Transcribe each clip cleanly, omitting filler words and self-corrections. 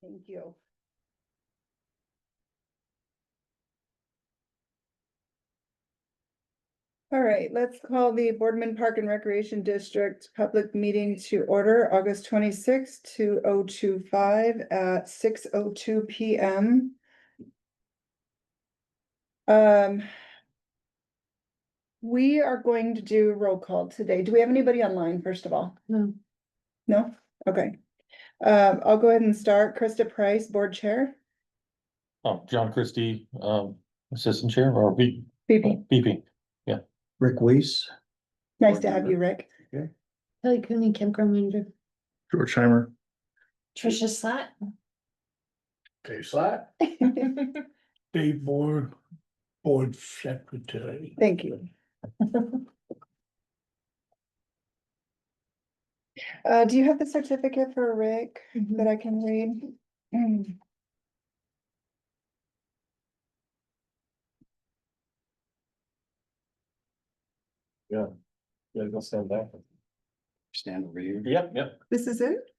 Thank you. All right, let's call the Boardman Park and Recreation District public meeting to order, August 26th, 2025 at 6:02 PM. We are going to do roll call today. Do we have anybody online, first of all? No. No? Okay. I'll go ahead and start. Krista Price, Board Chair. John Christie, Assistant Chair or VP. VP. Rick Weiss. Nice to have you, Rick. Kelly Cooney, campground manager. George Heimer. Trisha Slatt. Dave Slatt. Dave Board, Board Secretary. Thank you. Do you have the certificate for Rick that I can read? Yeah, go stand back. Stand over here. Yep. This is it?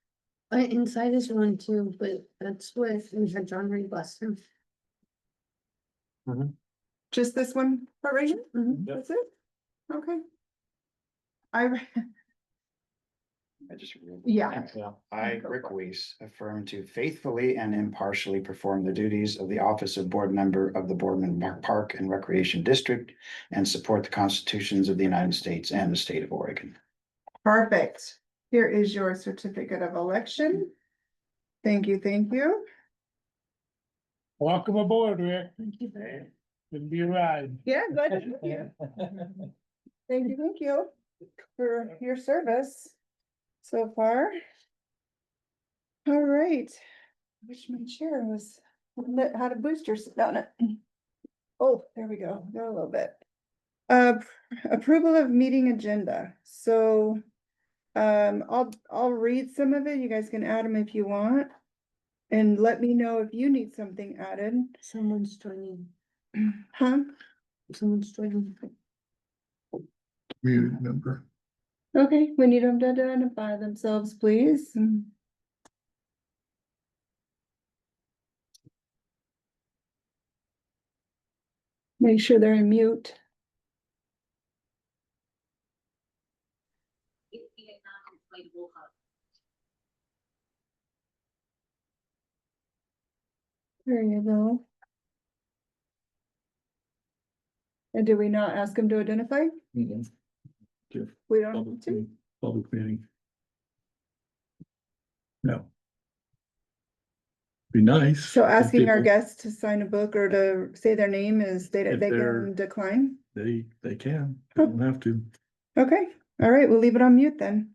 Inside is one too, but that's what we had John read last time. Just this one part right here? Mhm. That's it? Okay. I just. Yeah. I, Rick Weiss, affirm to faithfully and impartially perform the duties of the office of board member of the Boardman Park and Recreation District and support the constitutions of the United States and the state of Oregon. Perfect. Here is your certificate of election. Thank you, thank you. Welcome aboard, Rick. Thank you. It'll be a ride. Yeah, glad to meet you. Thank you for your service so far. All right. Wish my chair was, had a booster sit down it. Oh, there we go. Got a little bit. Approval of meeting agenda. So, I'll read some of it. You guys can add them if you want. And let me know if you need something added. Someone's joining. Huh? Someone's joining. Community member. Okay, we need them to identify themselves, please. Make sure they're in mute. There you go. And do we not ask them to identify? We don't need to? Public meeting. No. Be nice. So asking our People, guests to sign a book or to say their name is they If can they're- decline? They can, they don't have to. Okay, all right, we'll leave it on mute then.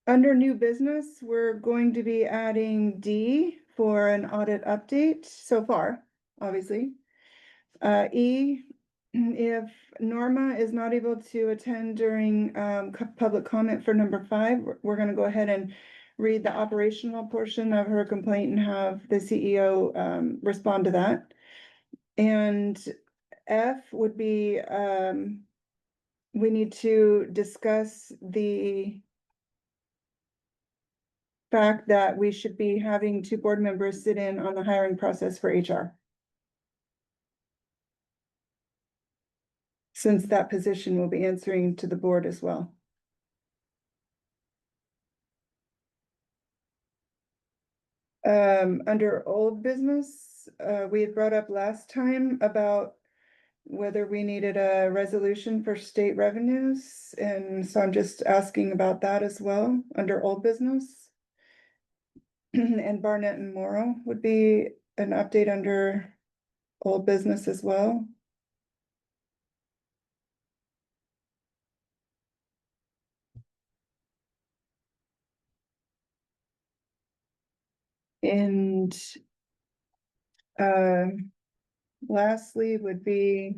Under new business, we're going to be adding D for an audit update so far, obviously. E, if Norma is not able to attend during public comment for number 5, we're gonna go ahead and read the operational portion of her complaint and have the CEO respond to that. And F would be, we need to discuss the fact that we should be having 2 board members sit in on the hiring process for HR. Since that position will be answering to the board as well. Under old business, we had brought up last time about whether we needed a resolution for state revenues, and so I'm just asking about that as well, under old business. And Barnett and Morrow would be an update under old business as well. And lastly would be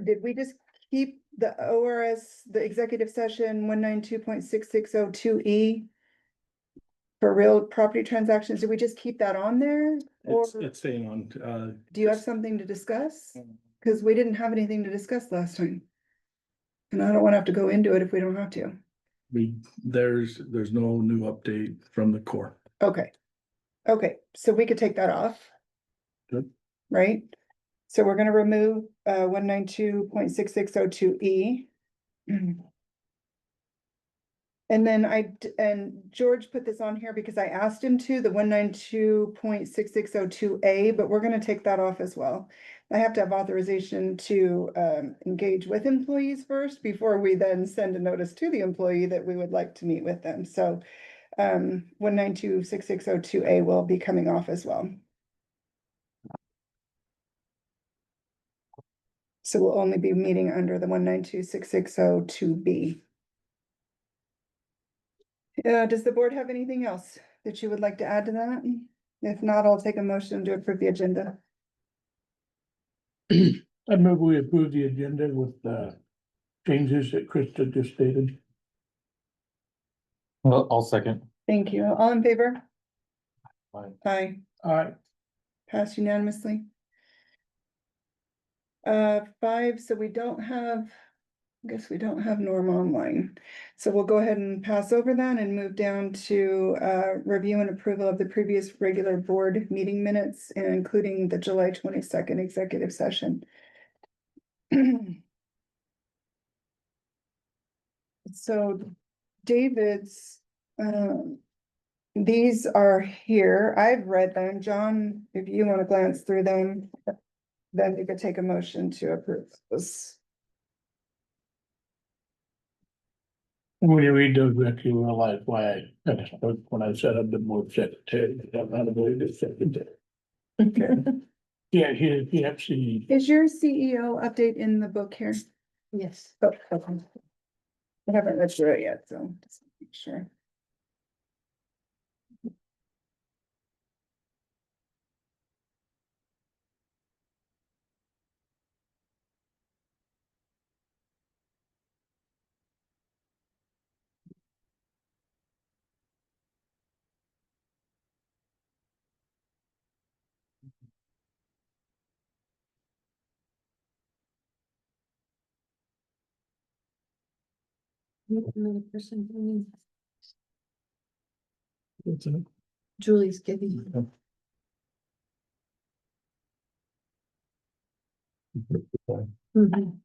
did we just keep the ORS, the executive session 192.6602E for real property transactions? Did we just keep that on there? Or It's staying on, do you have something to discuss? Because we didn't have anything to discuss last time. And I don't want to have to go into it if we don't have to. there's no new update from the core. Okay. Okay, so we could take that off. Good. Right? So we're gonna remove 192.6602E. And then and George put this on here because I asked him to, the 192.6602A, but we're gonna take that off as well. I have to have authorization to engage with employees first before we then send a notice to the employee that we would like to meet with them. So 192.6602A will be coming off as well. So we'll only be meeting under the 192.6602B. Does the board have anything else that you would like to add to that? If not, I'll take a motion to approve the agenda. I move we approve the agenda with the changes that Krista just stated. Well, I'll second. Thank you. All in favor? Aye. Aye. Aye. Passed unanimously. 5, so we don't have, I guess we don't have Norm online. So we'll go ahead and pass over that and move down to review and approval of the previous regular board meeting minutes, including the July 22nd executive session. So David's, these are here. I've read them. John, if you want to glance through them, then you could take a motion to approve this. When you read those, you realize why I kind of spoke when I said I'm the board secretary. I'm not a board secretary. Okay. Yeah, he actually, Is your CEO update in the book here? Yes. Oh, okay. I haven't read through it yet, so just make sure. Another person, I mean, what's in it? Julie's giving. Mhm.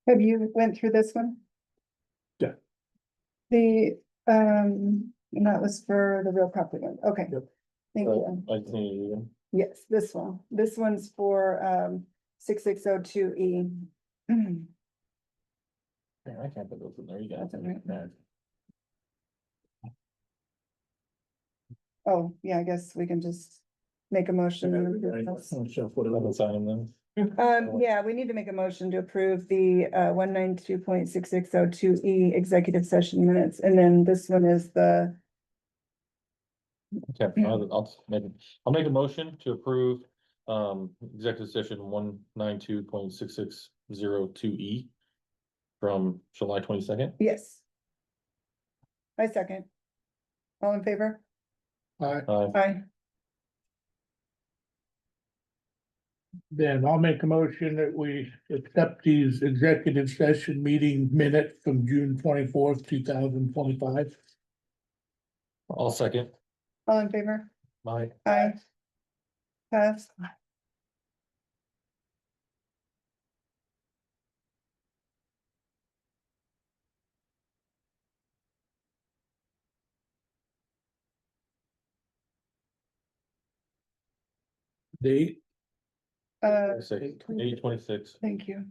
Have you went through this one? Yeah. The, and that was for the real property one. Okay. Yep. Thank you. I think, Yes, this one. This one's for 6602E. I can't put those in there, you got That's all right. it. Oh, yeah, I guess we can just make a motion. and approve this. I'll sign them then. Yeah, we need to make a motion to approve the 192.6602E executive session minutes, and then this one is the, Okay, I'll make a motion to approve, executive session 192.6602E from July 22nd. yes. I second. All in favor? Aye. Aye. Then I'll make a motion that we accept these executive session meeting minutes from June 24th, 2025. I'll second. All in favor? Aye. Aye. Pass. Date, 8/26. Thank you.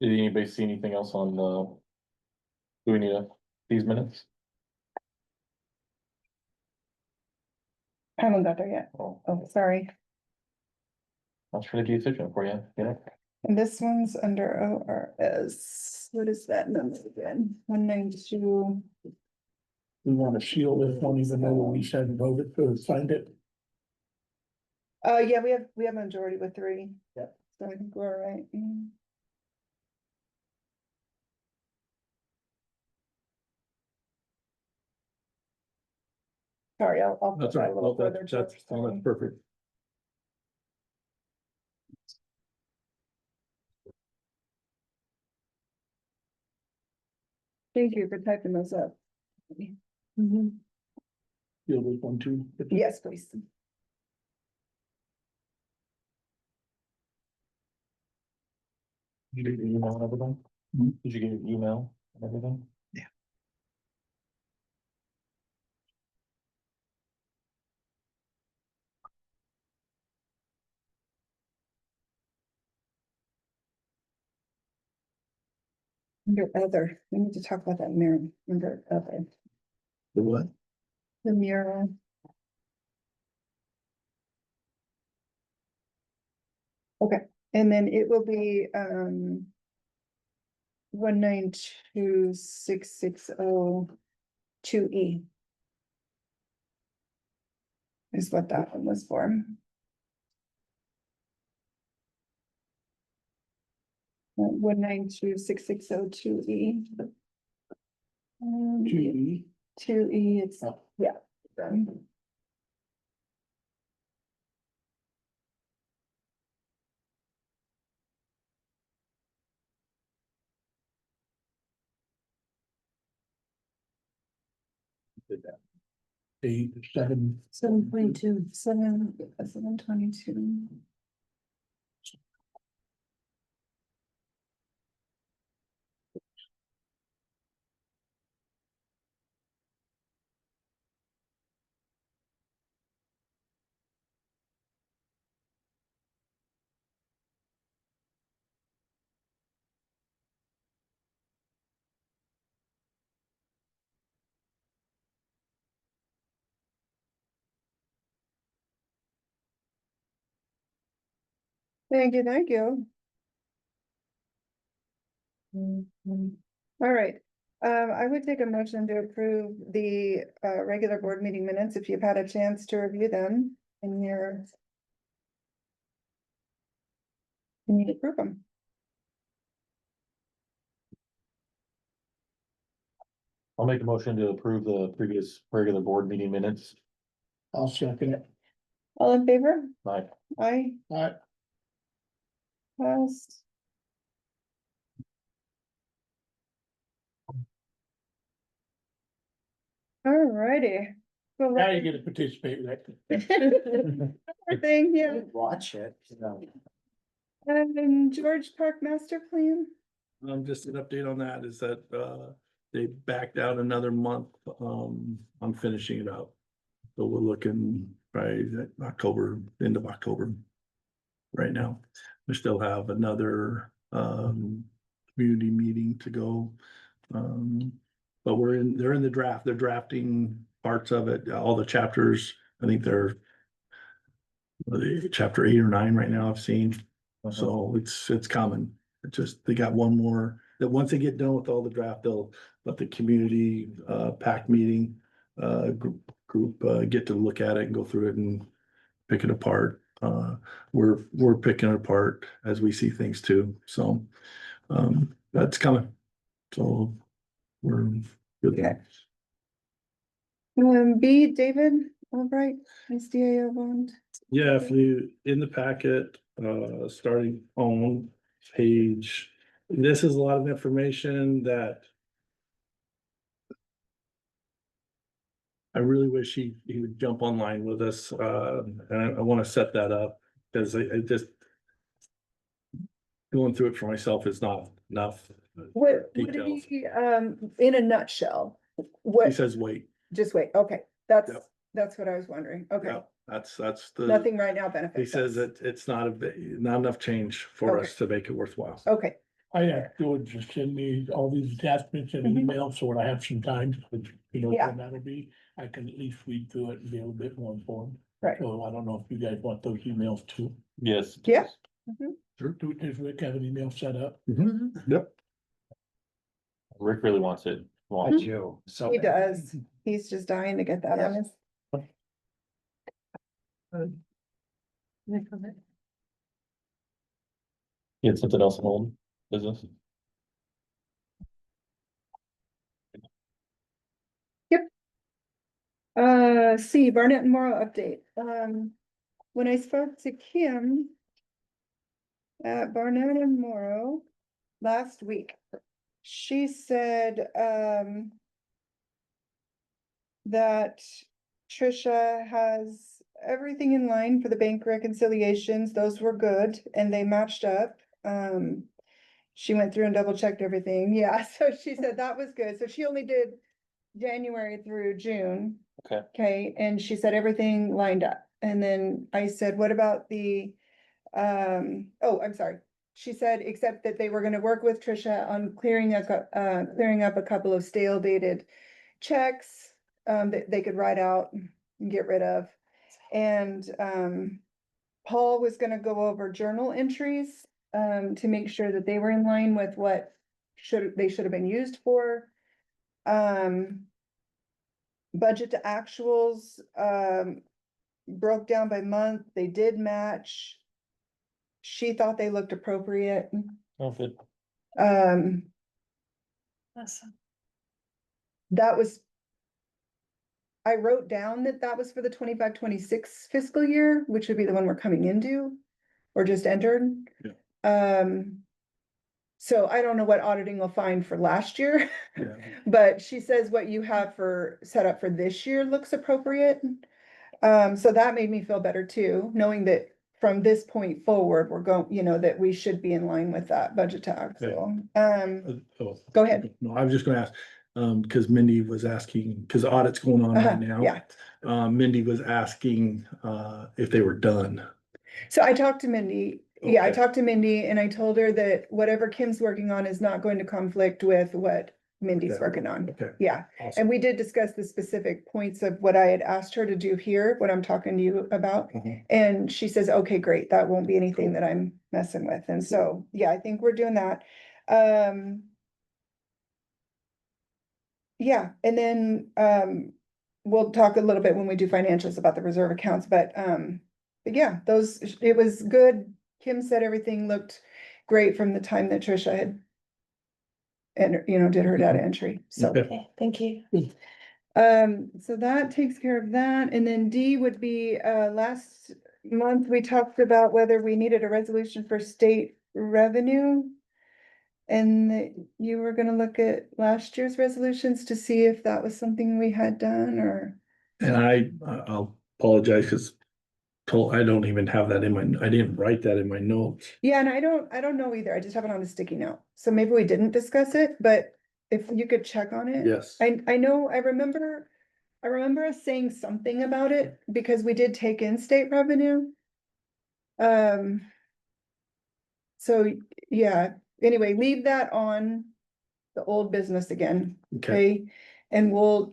Did anybody see anything else on do we need these minutes? I haven't got there yet. Oh, Oh, sorry. I was trying to be efficient for you, you know? And this one's under ORS. What is that number again? 192. We want to seal this one even though we said voted or signed it. Yeah, we have a majority with 3. Yep. So I think we're all right. Sorry, I'll put That's that right. a little Well, further. that's George, sorry. perfect. Thank you for typing those up. Mhm. Seal this one too. Yes, please. Did you get your email and everything? Hmm? Did you get your email and everything? Under other, we need to talk about that mirror, under other, The what? the mural. Okay, and then it will be, 1926602E. Is what that one was for. 1926602E. GE. 2E, it's, Oh. yeah. done. Did that. 7. 7.2. 722. Thank you, thank you. All right, I would take a motion to approve the regular board meeting minutes if you've had a chance to review them and you're. You need to approve them. I'll make a motion to approve the previous regular board meeting minutes. I'll second it. All in favor? Aye. Aye, Alright, passed. All righty. now you get to participate, Rick. Thing, yeah, Watch it. George Park Master Plan. Just an update on that is that, they backed out another month, on finishing it up. So we're looking by October, end of October. Right now, we still have another, community meeting to go. But they're in the draft, they're drafting parts of it, all the chapters, I think they're chapter 8 or 9 right now I've seen. So it's coming. It just, they got one more, that once they get done with all the draft, they'll let the community PAC meeting group get to look at it and go through it and pick it apart. We're picking it apart as we see things too, so that's coming. So we're good. Okay. B, David Albright, SDAO bond. Yeah, if you, in the packet, starting on page, this is a lot of information that I really wish he would jump online with us, and I wanna set that up, cause I just going through it for myself is not enough. What did Details. he, in a nutshell, He what, says, wait, just wait, okay, that's, Yep. that's what I was wondering, okay. yeah, that's the, Nothing right now benefits. he says us. that it's not not enough change for us to make it worthwhile. Okay, I asked George to send me all these attachments in an Mhm. email, so when I have some time, which you know Yeah. when that'll be, I can at least read through it and be a little bit more informed. right, So I don't know if you guys want those emails too. Yes. Yeah. Does Rick have an email set up? Yep. Rick really wants it. I do, so. He does. He's just dying to get that on his. You had something else in old business? C, Barnett and Morrow update. When I spoke to Kim at Barnett and Morrow last week, she said, that Trisha has everything in line for the bank reconciliations. Those were good and they matched up. She went through and double checked everything. Yeah, so she said that was good. So she only did January through June. Okay. Okay, and she said everything lined up. And then I said, what about the, oh, I'm sorry. She said, except that they were gonna work with Trisha on clearing up a couple of stale dated checks, that they could write out and get rid of. And, Paul was gonna go over journal entries, to make sure that they were in line with what they should have been used for. Budget to actuals, broke down by month, they did match. She thought they looked appropriate. Oh, good. Awesome. That was. I wrote down that was for the 25-26 fiscal year, which would be the one we're coming into, or just entered. Yeah. So I don't know what auditing will find for last year, Yeah. but she says what you have set up for this year looks appropriate. So that made me feel better too, knowing that from this point forward, we're going, that we should be in line with that budget to actual. Oh, Go ahead. No, I was just gonna ask, because Mindy was asking, because audit's going on right now. Yeah, Mindy was asking, if they were done. so I talked to Mindy. Yeah, I Okay. talked to Mindy and I told her that whatever Kim's working on is not going to conflict with what Mindy's Okay. working on. Okay. Yeah, Awesome. and we did discuss the specific points of what I had asked her to do here, what I'm talking to you about. Mhm. And she says, okay, great, that won't be anything Cool. that I'm messing with. And so, yeah, I think we're doing that. Yeah, and then, we'll talk a little bit when we do financials about the reserve accounts, but yeah, it was good. Kim said everything looked great from the time that Trisha had did her data entry, so. Okay. Okay, thank you. So that takes care of that, and then D would be, last month, we talked about whether we needed a resolution for state revenue. And that you were gonna look at last year's resolutions to see if that was something we had done, or, And I'll apologize, because I don't even have that I didn't write that in my notes. yeah, and I don't know either, I just have it on a sticky note, so maybe we didn't discuss it, but if you could check on it. Yes. I know, I remember us saying something about it, because we did take in state revenue. So, yeah, anyway, leave that on the old business again, Okay. okay? And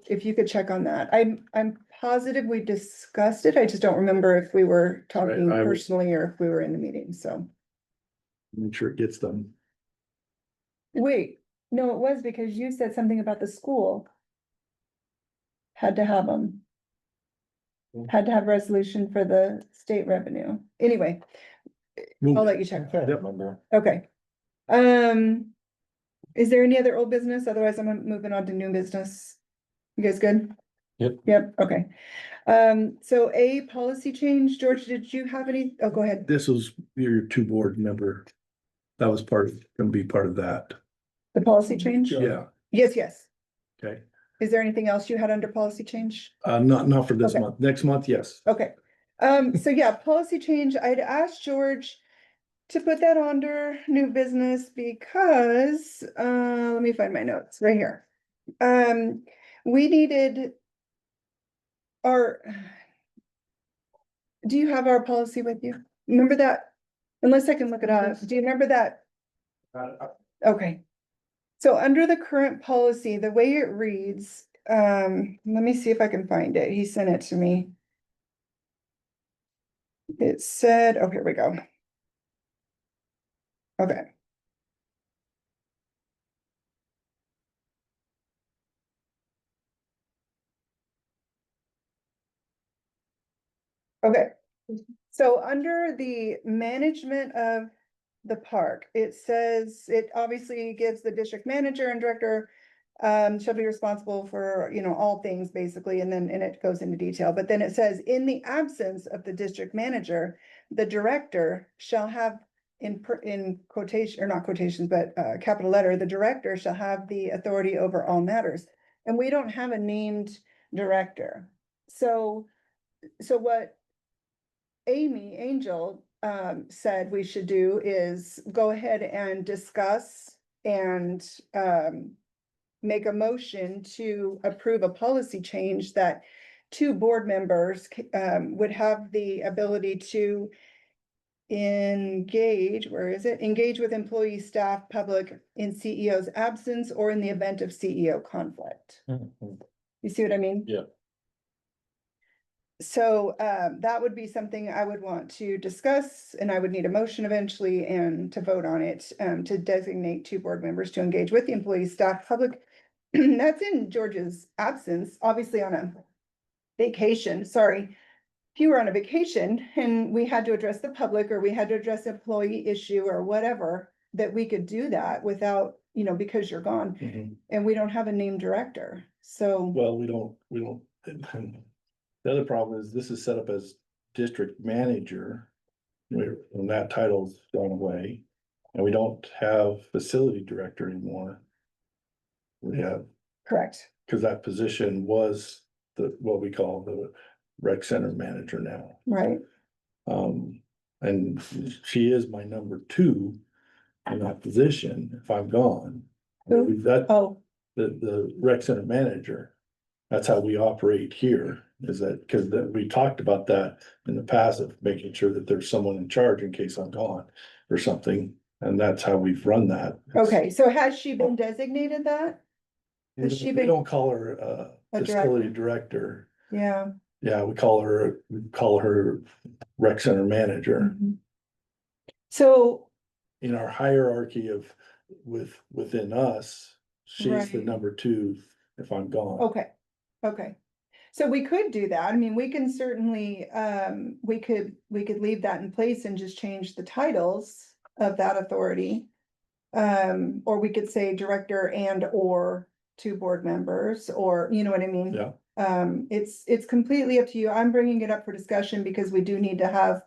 if you could check on that, I'm positive we discussed it, I just don't remember if we were talking I was- personally or if we were in the meeting, so. Make sure it gets done. Wait, no, it was because you said something about the school. Had to have them. Had to have resolution for the state revenue, anyway, I'll let you check. I can't remember. Okay. Is there any other old business? Otherwise, I'm moving on to new business. You guys good? Yep. Yep, okay. So a policy change, George, did you have any? Oh, go ahead. This was your two board member. That was gonna be part of that. The policy change? Yeah, Yes. okay. Is there anything else you had under policy change? Not for this Okay. month. Next month, yes. Okay. So yeah, policy change, I'd asked George to put that under new business because, let me find my notes right here. We needed do you have our policy with you? Remember that? Unless I can look it up. Do you remember that? Okay. So under the current policy, the way it reads, let me see if I can find it. He sent it to me. It said, oh, here we go. Okay. Okay, so under the management of the park, it says, it obviously gives the district manager and director shall be responsible for, all things basically, and then, it goes into detail, but then it says, in the absence of the district manager, the director shall have in quotation, or not quotations, but capital letter, the director shall have the authority over all matters. And we don't have a named director. So what Amy Angel said we should do is go ahead and discuss and make a motion to approve a policy change that two board members would have the ability to engage, engage with employees, staff, public in CEO's absence or in the event of CEO conflict. You see what I mean? Yeah. So that would be something I would want to discuss, and I would need a motion eventually and to vote on it, to designate two board members to engage with the employees, staff, public. That's in George's absence, obviously on a vacation, sorry. If you were on a vacation and we had to address the public, or we had to address employee issue or whatever, that we could do that without, because you're gone, Mhm. and we don't have a named director, so. Well, we don't. The other problem is this is set up as district manager. When that title's gone away, and we don't have facility director anymore. We have, Correct, because that position was what we call the rec center manager now. right, And she is my number two in that position if I'm gone. Who? That, oh, the rec center manager, that's how we operate here, is that, because we talked about that in the past of making sure that there's someone in charge in case I'm gone or something, and that's how we've run that. okay, so has she been designated that? Has she We been- don't call her A facility director. Yeah. Yeah, we call her rec center manager. Mhm. So, In our hierarchy of within us, she's the Right. number two if I'm gone. okay, so we could do that, I mean, we can certainly, we could leave that in place and just change the titles of that authority. Or we could say director and or two board members, or, you know what I mean? Yeah. It's completely up to you, I'm bringing it up for discussion because we do need to have,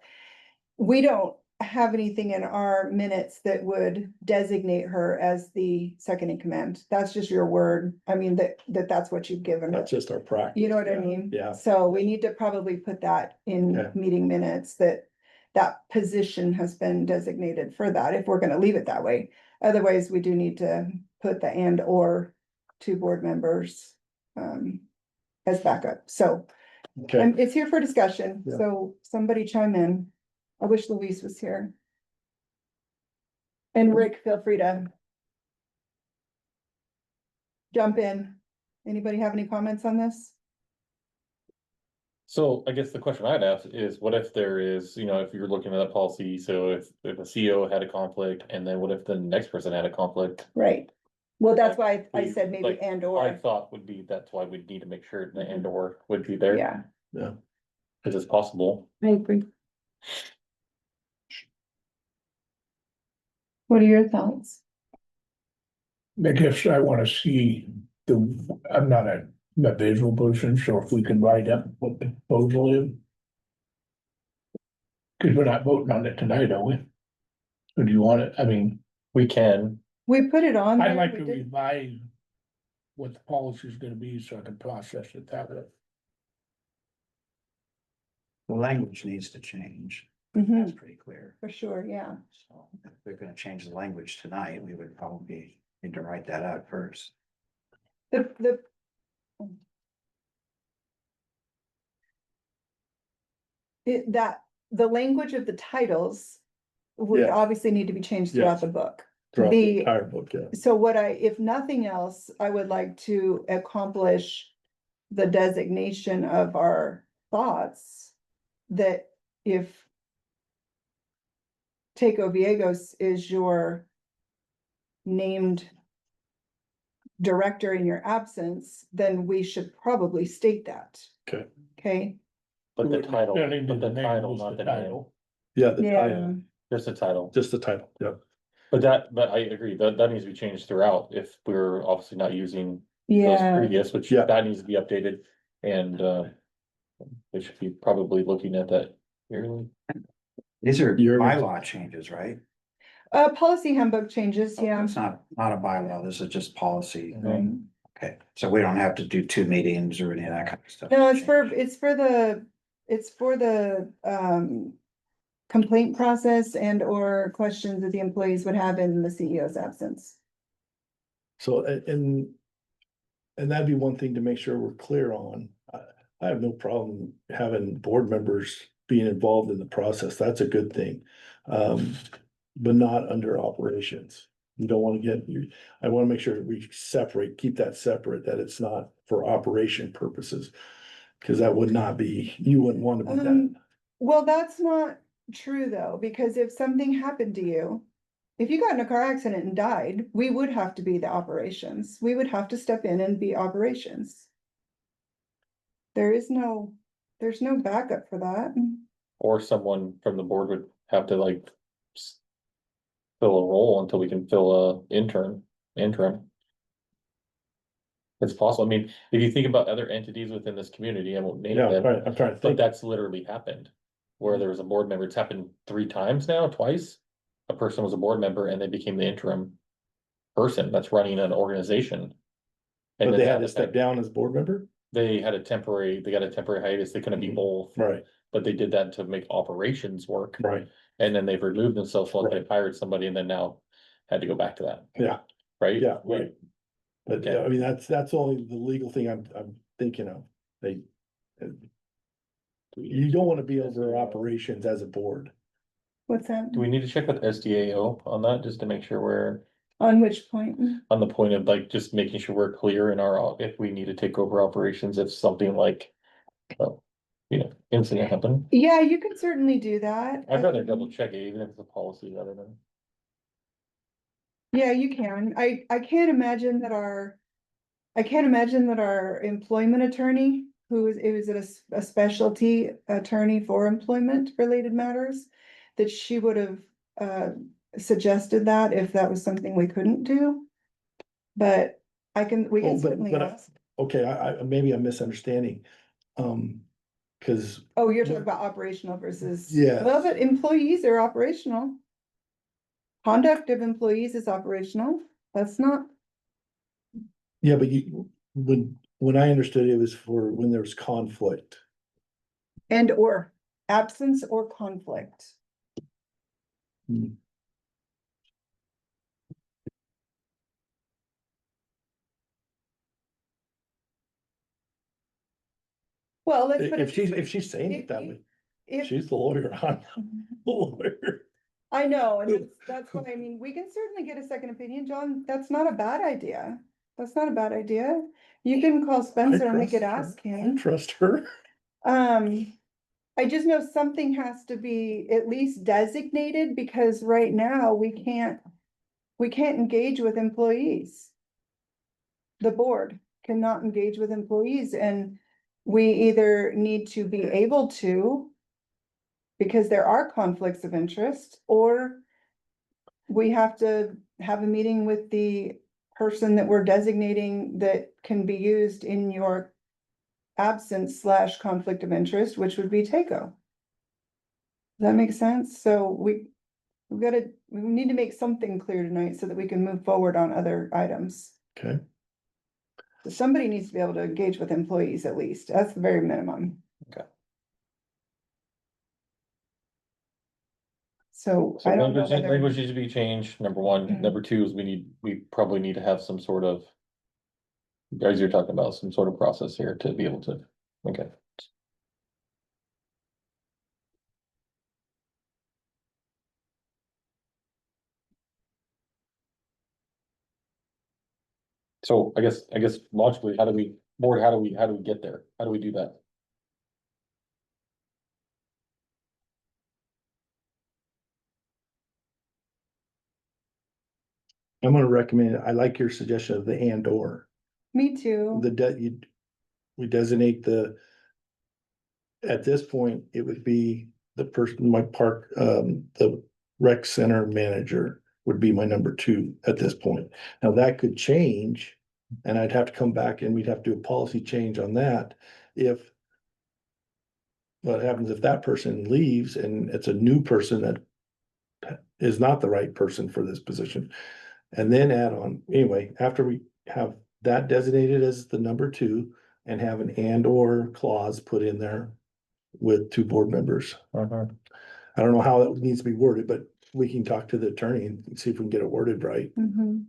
we don't have anything in our minutes that would designate her as the second in command. That's just your word. I mean, that's what you've given her. That's just our practice. You know what I yeah, mean? Yeah, So we need to probably put that in Okay. meeting minutes, that position has been designated for that, if we're gonna leave it that way. Otherwise, we do need to put the and or two board members as backup. So okay, it's here for discussion, Yeah. so somebody chime in. I wish Louise was here. And Rick, feel free to jump in. Anybody have any comments on this? So I guess the question I'd ask is, what if there is, if you're looking at that policy, so if a CEO had a conflict, and then what if the next person had a conflict? Right. Well, that's why I We- said maybe like, and I or, thought would be, that's why we'd need to make sure the and or would be there. yeah. Cause it's possible. I agree. What are your thoughts? I guess I wanna see I'm not a visual person, so if we can write up what the proposal is. Cause we're not voting on it tonight, are we? Or do you want it, I mean, We can, We put it on. I'd there, like we to did- revise what the policy is gonna be so I can process it that way. The language needs to change. Mhm, That's pretty clear. for sure, yeah. So if we're gonna change the language tonight, we would probably need to write that out first. The. The language of the titles would Yeah. obviously need to be changed throughout Yes. the book. throughout the The- entire book, yeah. So if nothing else, I would like to accomplish the designation of our thoughts. That if Takeo Viegos is your named director in your absence, then we should probably state that. Okay. Okay, But the title, Don't need but the name, title, just not the the name, title. Yeah, the yeah, title, just the title. just the title, yeah. But I agree, that needs to be changed throughout if we're obviously not using those yeah, previous, which Yeah. that needs to be updated. And, they should be probably looking at that yearly. These are You're- bylaw changes, right? policy handbook changes, yeah. It's not a bylaw, this is just policy. Right. Okay, so we don't have to do 2 meetings or any of that kind of stuff. No, it's for the, complaint process and or questions that the employees would have in the CEO's absence. So, and that'd be one thing to make sure we're clear on. I have no problem having board members being involved in the process. That's a good thing. But not under operations. You don't wanna I wanna make sure we keep that separate, that it's not for operation purposes. Cause that would not be, you wouldn't want to be that. Well, that's not true though, because if something happened to you, if you got in a car accident and died, we would have to be the operations. We would have to step in and be operations. There's no backup for that. Or someone from the board would have to like. Fill a role until we can fill a interim. It's possible, I mean, if you think about other entities within this community, I won't name Yeah, them, I'm trying to but think. that's literally happened. Where there was a board member, it's happened 3 times now, twice. A person was a board member and they became the interim person that's running an organization. But And they then had that to step affected- down as board member? They got a temporary hiatus, they couldn't be both, Right, but they did that to make operations work. right. And then they've removed themselves while they Right. hired somebody and then now had to go back to that. Yeah. Right? Yeah, right. But Okay. I mean, that's only the legal thing I'm thinking of. You don't wanna be over operations as a board. What's that? Do we need to check with SDAO on that, just to make sure we're On which point? on the point of like, just making sure we're clear in our, if we need to take over operations, if something like. Incident happened, Yeah, you can certainly do that. I'd rather double check it, even if it's a policy rather than. Yeah, you can. I can't imagine that our employment attorney, it was a specialty attorney for employment related matters, that she would have suggested that if that was something we couldn't do. But we Oh, can certainly but ask. Okay, maybe I'm misunderstanding. Cause, Oh, you're talking about operational versus. Yes. Well, but employees are operational. Conduct of employees is operational. That's not, yeah, but when I understood it was for when there's conflict. and or absence or conflict. Hmm. Well, let's put If it. she's saying it that way, If, she's the lawyer, I'm the lawyer. I know, and that's what I mean, we can certainly get a second opinion, John, that's not a bad idea. That's not a bad idea. You can call Spencer and we could ask I him. trust her. I just know something has to be at least designated, because right now we can't engage with employees. The board cannot engage with employees, and we either need to be able to, because there are conflicts of interest, or we have to have a meeting with the person that we're designating that can be used in your absence / conflict of interest, which would be Takeo. Does that make sense? So we need to make something clear tonight so that we can move forward on other items. Okay, Somebody needs to be able to engage with employees at least. That's the very minimum. Okay. So So I don't know language whether, needs to be changed, number one, Mhm. number two is we probably need to have some sort of. Guys, you're talking about some sort of process here to be able to, okay. So I guess logically, how do we get there? How do we do that? I'm gonna recommend, I like your suggestion of the and or, Me too. we designate at this point, it would be the person, my park, the rec center manager would be my number 2 at this point. Now, that could change, and I'd have to come back and we'd have to do a policy change on that if what happens if that person leaves and it's a new person that is not the right person for this position? And then add on, anyway, after we have that designated as the number 2 and have an and or clause put in there with 2 board members. Uh-huh. I don't know how that needs to be worded, but we can talk to the attorney and see if we can get it worded right. Mhm.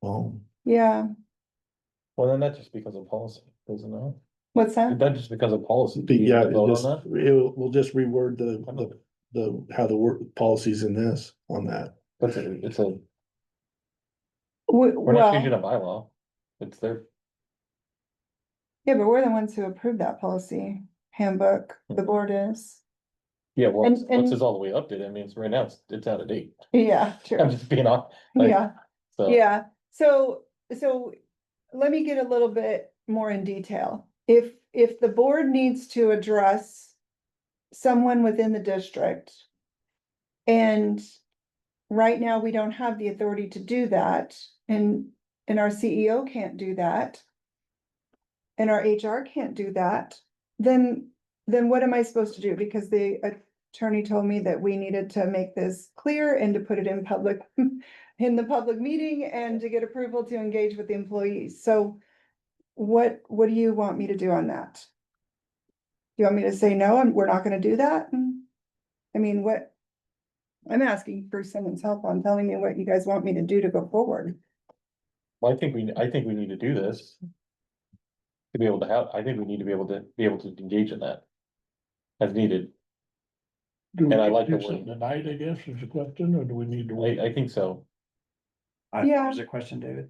Yeah, Yeah, Well, then that's just because of policy, doesn't it? what's that? That's just because of policy. Do we yeah, vote on just, that? we'll just reword how the work policies in this on that. It's a, we're not changing Well, a bylaw. It's their, yeah, but we're the ones who approved that policy handbook, the board is. yeah, well, And- once and- it's all the way updated, I mean, it's right now, it's out of date. Yeah, I'm true. just being honest. Like, Yeah, So, yeah. So let me get a little bit more in detail. If the board needs to address someone within the district, and right now we don't have the authority to do that, and our CEO can't do that, and our HR can't do that, then what am I supposed to do? Because the attorney told me that we needed to make this clear and to put it in public, in the public meeting, and to get approval to engage with the employees. So what do you want me to do on that? Do you want me to say no, and we're not gonna do that? I mean, what? I'm asking for someone's help on telling me what you guys want me to do to go forward. well, I think we need to do this. To be able to have, I think we need to be able to engage in that. As needed, Do we And I need like to the do something wording. tonight, I guess, is the question, or do we need to wait? I think so. Yeah. Was there a question, David?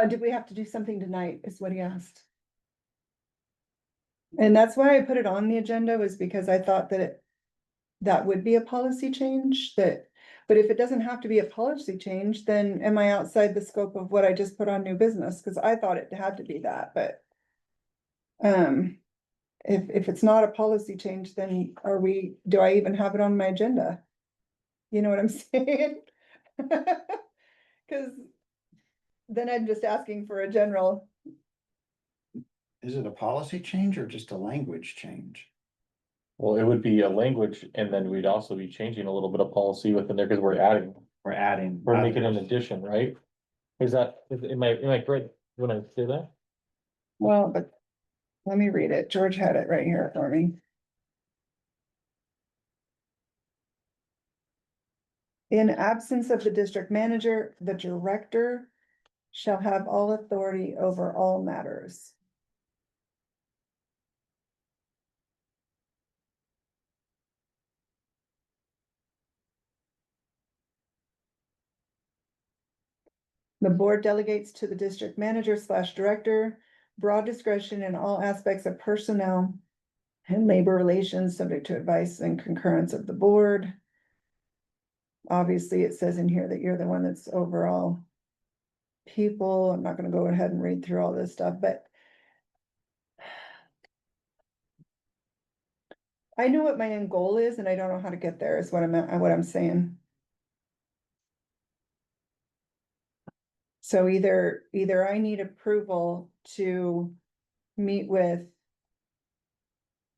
Did we have to do something tonight, is what he asked. And that's why I put it on the agenda, was because I thought that that would be a policy change, but if it doesn't have to be a policy change, then am I outside the scope of what I just put on new business? Cause I thought it had to be that, but. If it's not a policy change, then do I even have it on my agenda? You know what I'm saying? Cause then I'm just asking for a general, Is it a policy change or just a language change? Well, it would be a language, and then we'd also be changing a little bit of policy within there, because we're adding. We're making an addition, right? Am I correct when I say that? well, but let me read it. George had it right here for me. In absence of the district manager, the director shall have all authority over all matters. The board delegates to the district manager / director broad discretion in all aspects of personnel and labor relations, subject to advice and concurrence of the board. Obviously, it says in here that you're the one that's overall people. I'm not gonna go ahead and read through all this stuff, but I know what my end goal is, and I don't know how to get there, is what I'm saying. So either I need approval to meet with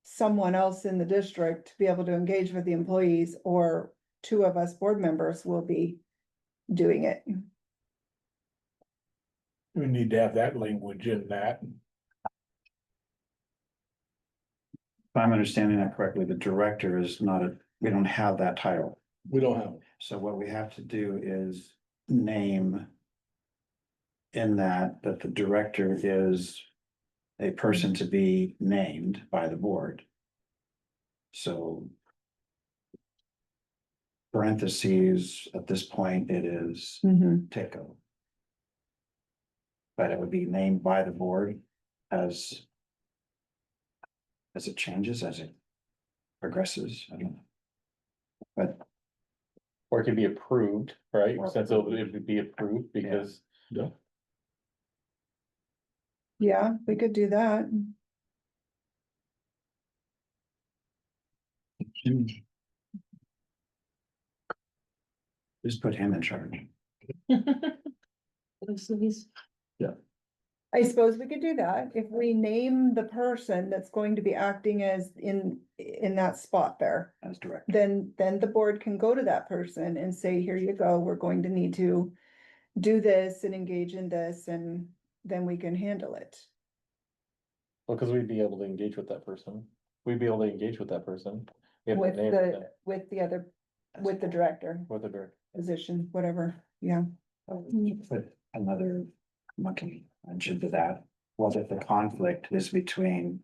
someone else in the district to be able to engage with the employees, or 2 of us board members will be doing it. We need to have that language in that. If I'm understanding that correctly, the director is not we don't have that title. We don't have, So what we have to do is name in that the director is a person to be named by the board. So parentheses, at this point, it is TICO. But it would be named by the board as it changes, as it progresses, I don't know. But Or it could be approved, right, Or since it would be approved because. Yeah, we could do that. Just put him in charge. I suppose we could do that if we name the person that's going to be acting as in that spot there. As director. Then the board can go to that person and say, here you go, we're going to need to do this and engage in this, and then we can handle it. Well, cause we'd be able to engage with that person. We'd be able to engage with that person. if With they- with the other, with the director With the director. position, whatever, yeah. But another monkey mentioned to that, was if the conflict is between,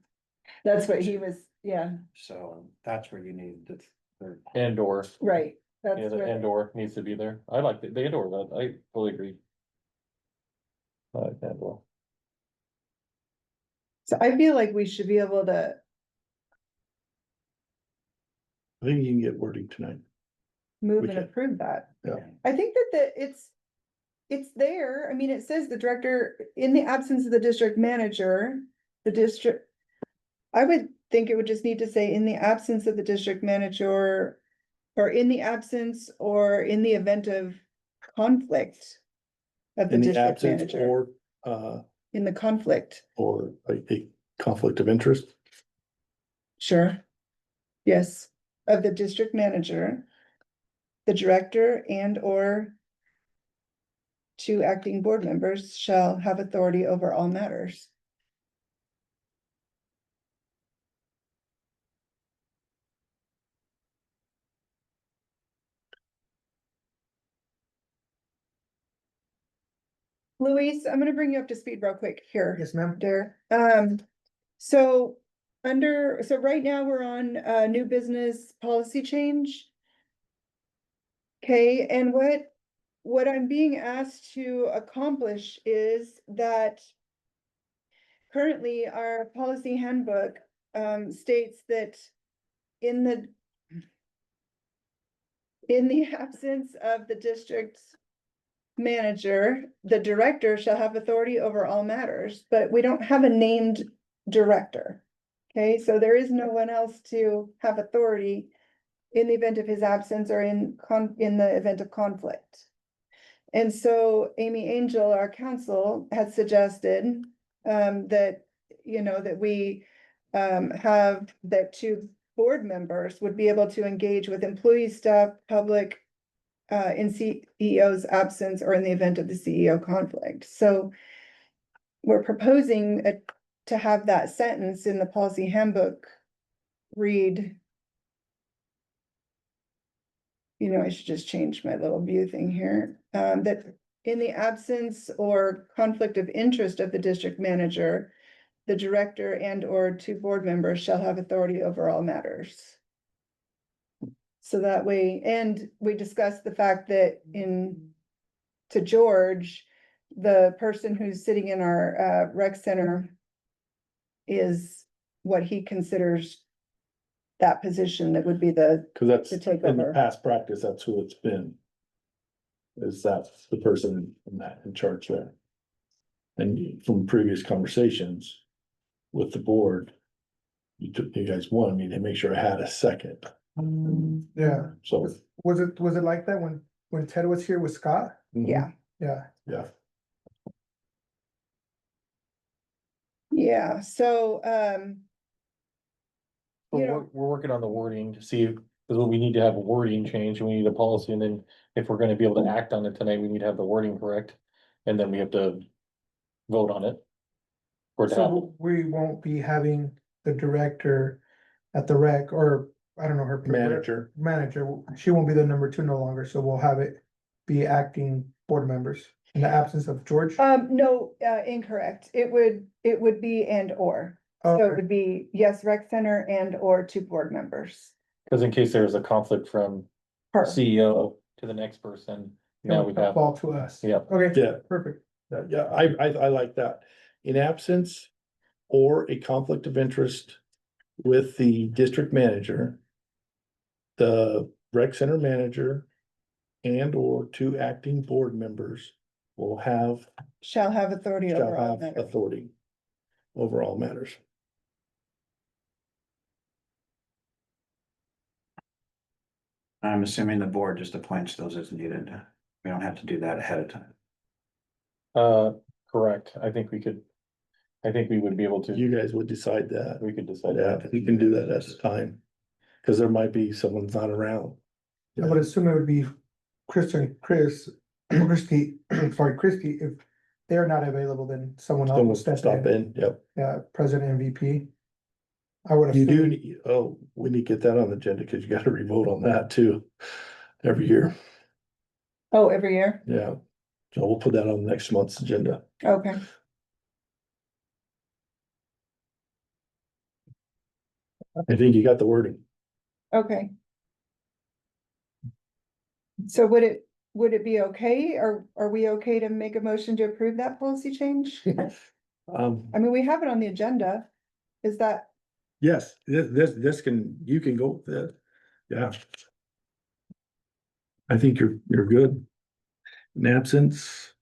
That's what he was, yeah, so that's where you need the third. And or, right, that's yeah, the where, and or needs to be there. I like the and or, that, I fully agree. I like that well. so I feel like we should be able to I think you can get wording tonight. move We and can. approve that. Yeah. I think that it's there, I mean, it says the director, in the absence of the district manager, the district. I would think it would just need to say in the absence of the district manager. Or in the absence or in the event of conflict. Of the In the district absence manager, in the conflict, or a conflict of interest. sure. Yes, of the district manager. The director and or. Two acting board members shall have authority over all matters. Luis, I'm gonna bring you up to speed real quick here. Yes, ma'am. There, so so right now we're on new business policy change. Okay, and what I'm being asked to accomplish is that. Currently, our policy handbook states that in the. In the absence of the district's manager, the director shall have authority over all matters, but we don't have a named director. Okay, so there is no one else to have authority in the event of his absence or in the event of conflict. And so Amy Angel, our counsel, had suggested that, that we have that two board members would be able to engage with employees, staff, public in CEO's absence or in the event of the CEO conflict. So we're proposing to have that sentence in the policy handbook read. I should just change my little view thing here, that in the absence or conflict of interest of the district manager, the director and or two board members shall have authority over all matters. So that way, and we discussed the fact that to George, the person who's sitting in our rec center is what he considers that position that would be the, Cause that's, To take in the over. past practice, that's who it's been. Is that the person in charge there? And from previous conversations with the board. You guys wanted me to make sure I had a second, Yeah, so. was it like that when Ted was here with Scott? yeah. Yeah, Yeah, Yeah, so, We're working on the wording to see, because we need to have a wording change and we need a policy, and then if we're gonna be able to act on it tonight, we need to have the wording correct. And then we have to vote on it. For it to happen. so we won't be having the director at the rec, or I don't know her. manager, Manager, she won't be the number two no longer, so we'll have it be acting board members in the absence of George. no, incorrect. It would be and or. So it Okay. would be, yes, rec center and or two board members. Cause in case there's a conflict from Her. CEO to the next person, now we It'll have, fall to us. yeah, Okay, yeah, perfect. yeah, I like that. In absence or a conflict of interest with the district manager. The rec center manager and or two acting board members will have, Shall have authority shall over all have matters. authority over all matters. I'm assuming the board just appoints those as needed. We don't have to do that ahead of time. Correct, I think we would be able to, You guys would decide that. we could decide Yeah, that. you can do that at the time. Cause there might be someone's not around. I would assume it would be Christian, Christie, sorry, Christie, if they're not available, then someone else will Someone step stop in. in, yep. Yeah, President and VP. I would You do, assume, need- oh, we need to get that on the agenda, cause you gotta revote on that too. Every year, Oh, every year? yeah. So we'll put that on next month's agenda. Okay. I think you got the wording. Okay. So would it be okay, or are we okay to make a motion to approve that policy change? I mean, we have it on the agenda. Is that, Yes, this can, you can go with that, yeah. I think you're good. An absence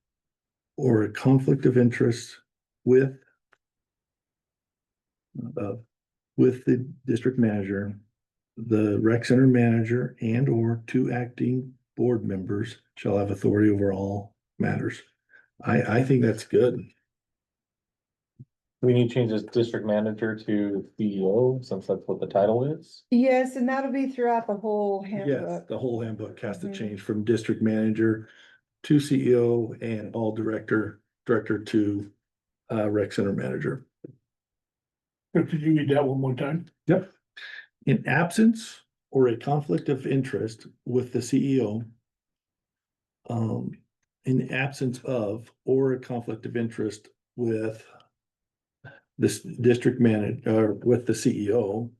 or a conflict of interest with the district manager, the rec center manager and or two acting board members shall have authority over all matters. I think that's good. We need to change this district manager to CEO, since that's what the title is. yes, and that'll be throughout the whole Yes, handbook. the whole handbook has to Mhm. change from district manager to CEO and all director to rec center manager. Could you read that one more time? Yep. In absence or a conflict of interest with the CEO. In absence of or a conflict of interest with this district manager, or with the CEO.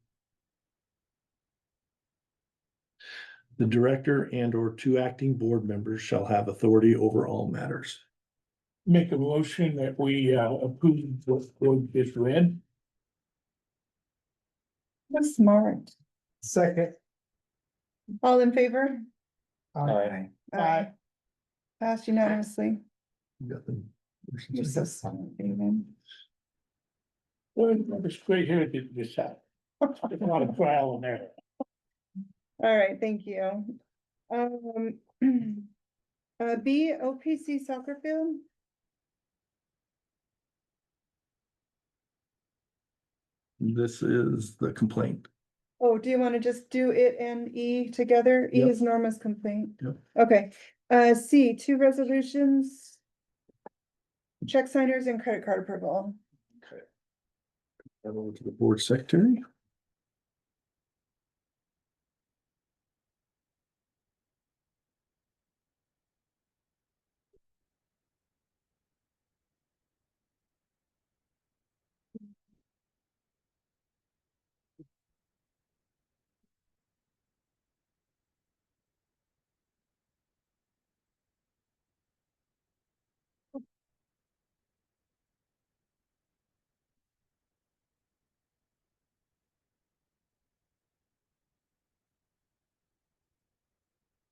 The director and or two acting board members shall have authority over all matters. Make a motion that we approve what we just read. That's smart. second. All in favor? Aye. Aye. Passed unanimously. You got them. You're so smart, David. Well, it's straight here to decide. There's not a trial in there. All right, thank you. B, OPC soccer field. This is the complaint. Oh, do you want to just do it and E together? E Yep. is Norma's complaint. Yep. Okay, C, two resolutions. Check signers and credit card approval. Over to the board secretary.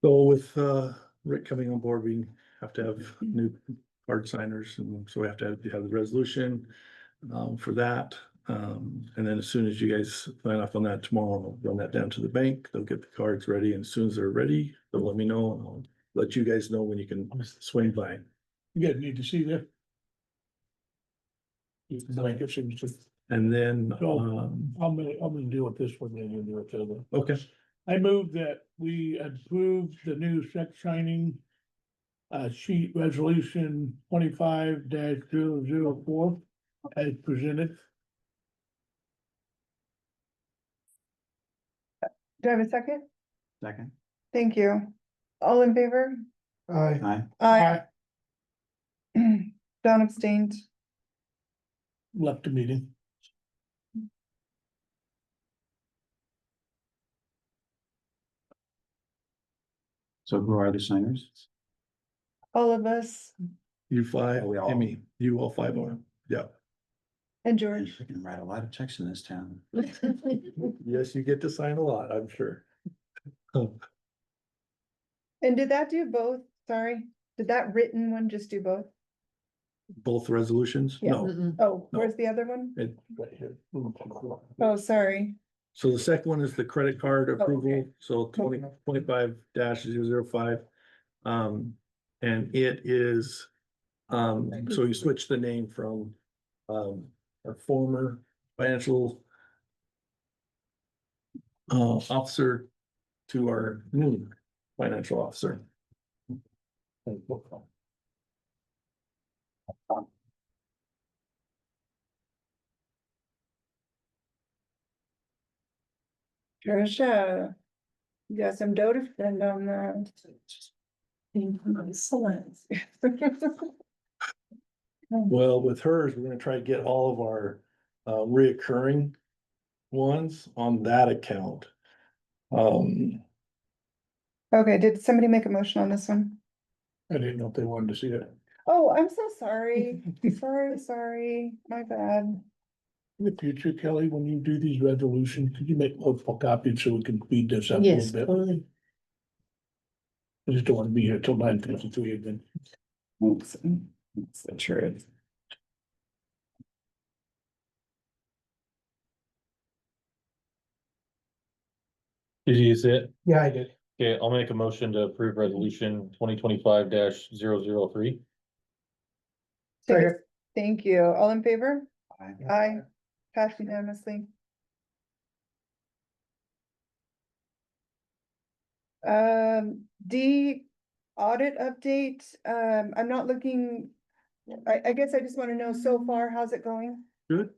So with Rick coming on board, we have to have new card signers, and so we have to have the resolution for that. And then as soon as you guys sign off on that tomorrow, I'll run that down to the bank. They'll get the cards ready, and as soon as they're ready, they'll let me know, and I'll let you guys know when you can swing by. You guys need to see that. I guess it was just, And then, I'm gonna deal with this one, then you'll do it the other. okay, I move that we approve the new check signing. Sheet resolution 25-004 as presented. Do I have a second? Second. Thank you. All in favor? Aye. Aye. Don abstained. Left the meeting. So who are the signers? All of us you five, Oh, we all- Amy, you all five are, yeah. and George. We can write a lot of checks in this town. Yes, you get to sign a lot, I'm sure. And did that do both? Sorry, did that written one just do both? Both resolutions? Yeah. No, Mm-mm. Oh, No. where's the other one? it, Oh, sorry. so the second one is the credit card okay. approval, so 2025-005. And it is, so you switch the name from, our former financial officer to our new financial officer. Tricia, you got some dough to spend on that. Well, with hers, we're gonna try to get all of our reoccurring ones on that account. Okay, did somebody make a motion on this one? I didn't know if they wanted to see it. Oh, I'm so sorry. Sorry, my bad. In the future, Kelly, when you do these resolutions, could you make multiple copies so we can speed this up a little Yes, bit? totally. I just don't want to be here till 9:53 again. That's the truth. Did you see it? Yeah, I did. Okay, I'll make a motion to approve resolution 2025-003. Second. Thank you. All in favor? Aye. Aye. Passed unanimously. D, audit update. I'm not looking. I guess I just want to know so far, how's it going? Good,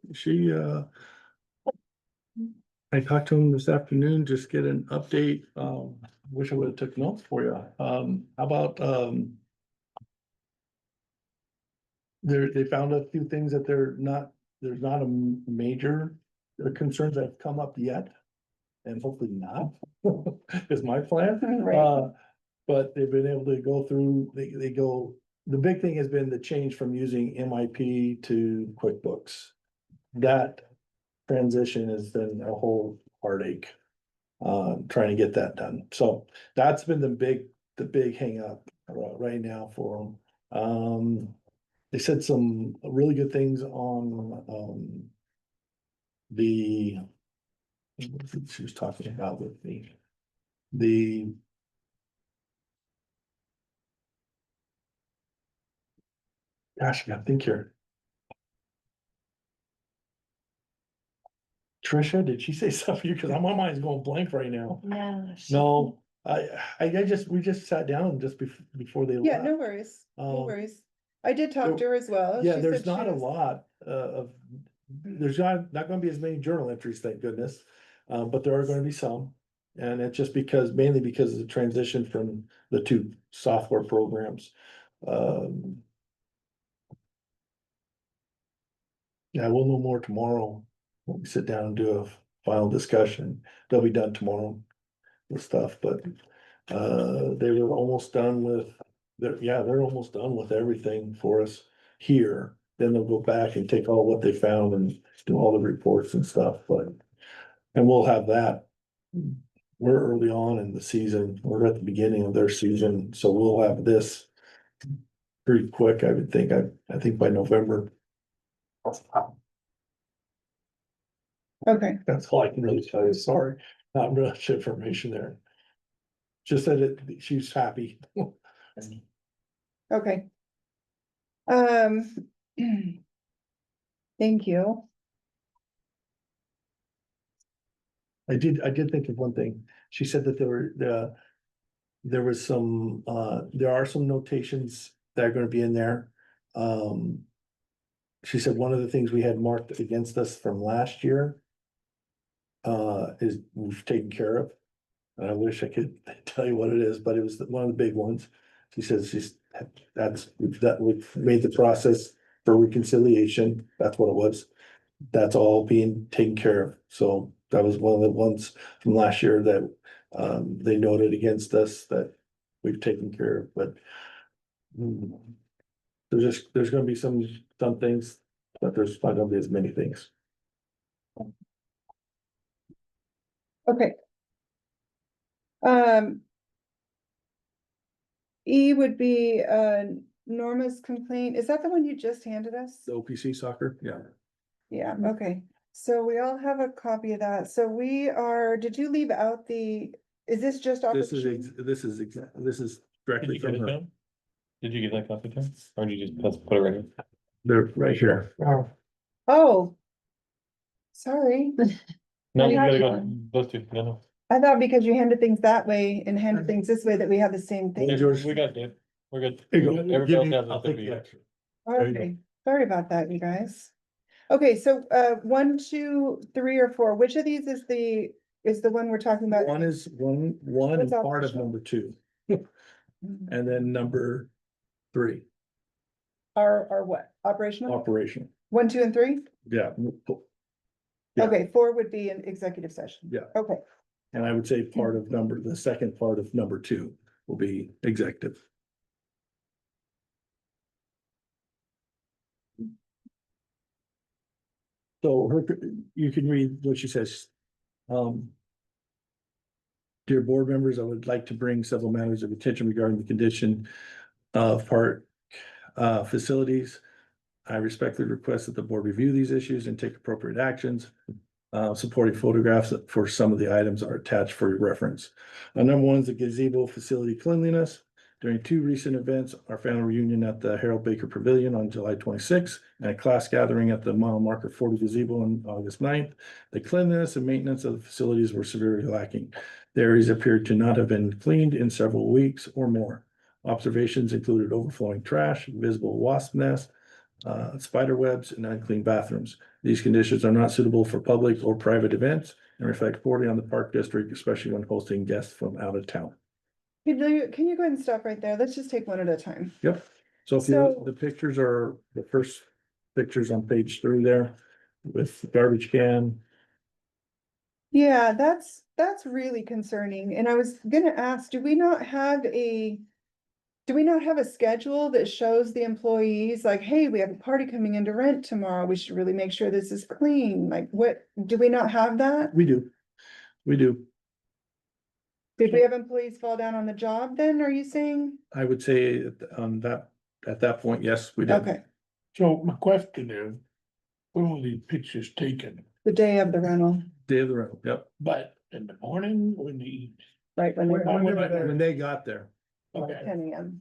I talked to him this afternoon, just get an update, wish I would have took notes for you, how about, they found a few things that there's not a major concerns that have come up yet. And hopefully not, is my plan. Right. But they've been able to go through, they go, the big thing has been the change from using MIP to QuickBooks. That transition has been a whole heartache. Trying to get that done, so that's been the big hang up right now for them. They said some really good things on, the. What was it she was talking about with me? Gosh, I gotta think here. Tricia, did she say something? Because my mind's going blank right now. No, we just sat down just before they Yeah, left. no worries, no Um, worries. I did talk to her as well. Yeah, She there's said she not a was- lot there's not gonna be as many journal entries, thank goodness. But there are gonna be some. And it's just mainly because of the transition from the two software programs. Yeah, we'll know more tomorrow. When we sit down and do a final discussion. They'll be done tomorrow with stuff, but they were almost done with. They're almost done with everything for us here. Then they'll go back and take all what they found and do all the reports and stuff, and we'll have that. We're early on in the season. We're at the beginning of their season, so we'll have this pretty quick, I would think. I think by November. Okay, That's all I can really tell you. Sorry, not much information there. Just that she's happy. okay. Thank you. I did think of one thing. She said that there was some, there are some notations that are gonna be in there. She said one of the things we had marked against us from last year. Is we've taken care of. And I wish I could tell you what it is, but it was one of the big ones. She says we've made the process for reconciliation. That's what it was. That's all being taken care of. So that was one of the ones from last year that they noted against us that we've taken care of, but. There's gonna be some things, but there's not gonna be as many things. Okay. Um. E would be, Norma's complaint. Is that the one you just handed us? The OPC soccer, yeah. Yeah, okay. So we all have a copy of that. So we are, did you leave out is this just This is, opportunity? this is Did directly you get from it, her. Tom? Did you get that copy, Tom? Or did you just put it right here? They're right here. Oh, Oh. Sorry. No, I you have gotta go, one. those two, no. I thought because you handed things that way and handed things this way that we have the same thing. We got it, we're good. Here you go. Everybody Give else you- has I'll it, take so the we- extra. There you go. Okay, sorry about that, you guys. Okay, so 1, 2, 3, or 4, which of these is the one we're talking about? One is one and What's part of optional? number 2, and then number 3, Are what? Operational? operational. 1, 2, and 3? Yeah. Yeah. Okay, 4 would be an executive session. Yeah. Okay, And I would say the second part of number 2 will be executive. So you can read what she says. Dear board members, I would like to bring several matters of attention regarding the condition of park facilities. I respectfully request that the board review these issues and take appropriate actions. Supporting photographs for some of the items are attached for your reference. Number 1 is the gazebo facility cleanliness. During 2 recent events, our family reunion at the Harold Baker Pavilion on July 26th and a class gathering at the mile marker 40 gazebo on August 9th, the cleanliness and maintenance of the facilities were severely lacking. The areas appeared to not have been cleaned in several weeks or more. Observations included overflowing trash, visible wasp nests, spider webs, and unclean bathrooms. These conditions are not suitable for public or private events and reflect poorly on the park district, especially when hosting guests from out of town. can you go ahead and stop right there? Let's just take one at a time. Yep. So if you, So- the pictures are the first pictures on page 3 there with the garbage can. Yeah, that's really concerning. And I was gonna ask, do we not have a schedule that shows the employees like, hey, we have a party coming into rent tomorrow. We should really make sure this is clean. Like, what, do we not have that? We do. We do. Did we have employees fall down on the job then, are you saying? I would say on that, at that point, yes, we did. Okay, so my question is, when were these pictures taken? the day of the rental, Day of the rental, yep. But in the morning or in the evening? right, when they When- got when there, they were there. When they got there, like Okay. 10 AM,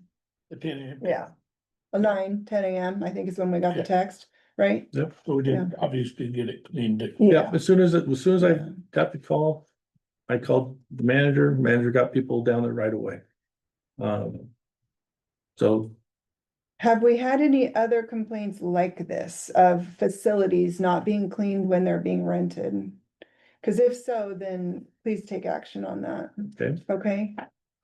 At 10 a.m. yeah. 10 AM, I think is when we got the Yeah. text, right? yep. So we didn't obviously get it cleaned. Yeah, as soon as I Yeah. got the call, I called the manager got people down there right away. So Have we had any other complaints like this of facilities not being cleaned when they're being rented? Cause if so, then please take action on that, Okay. okay?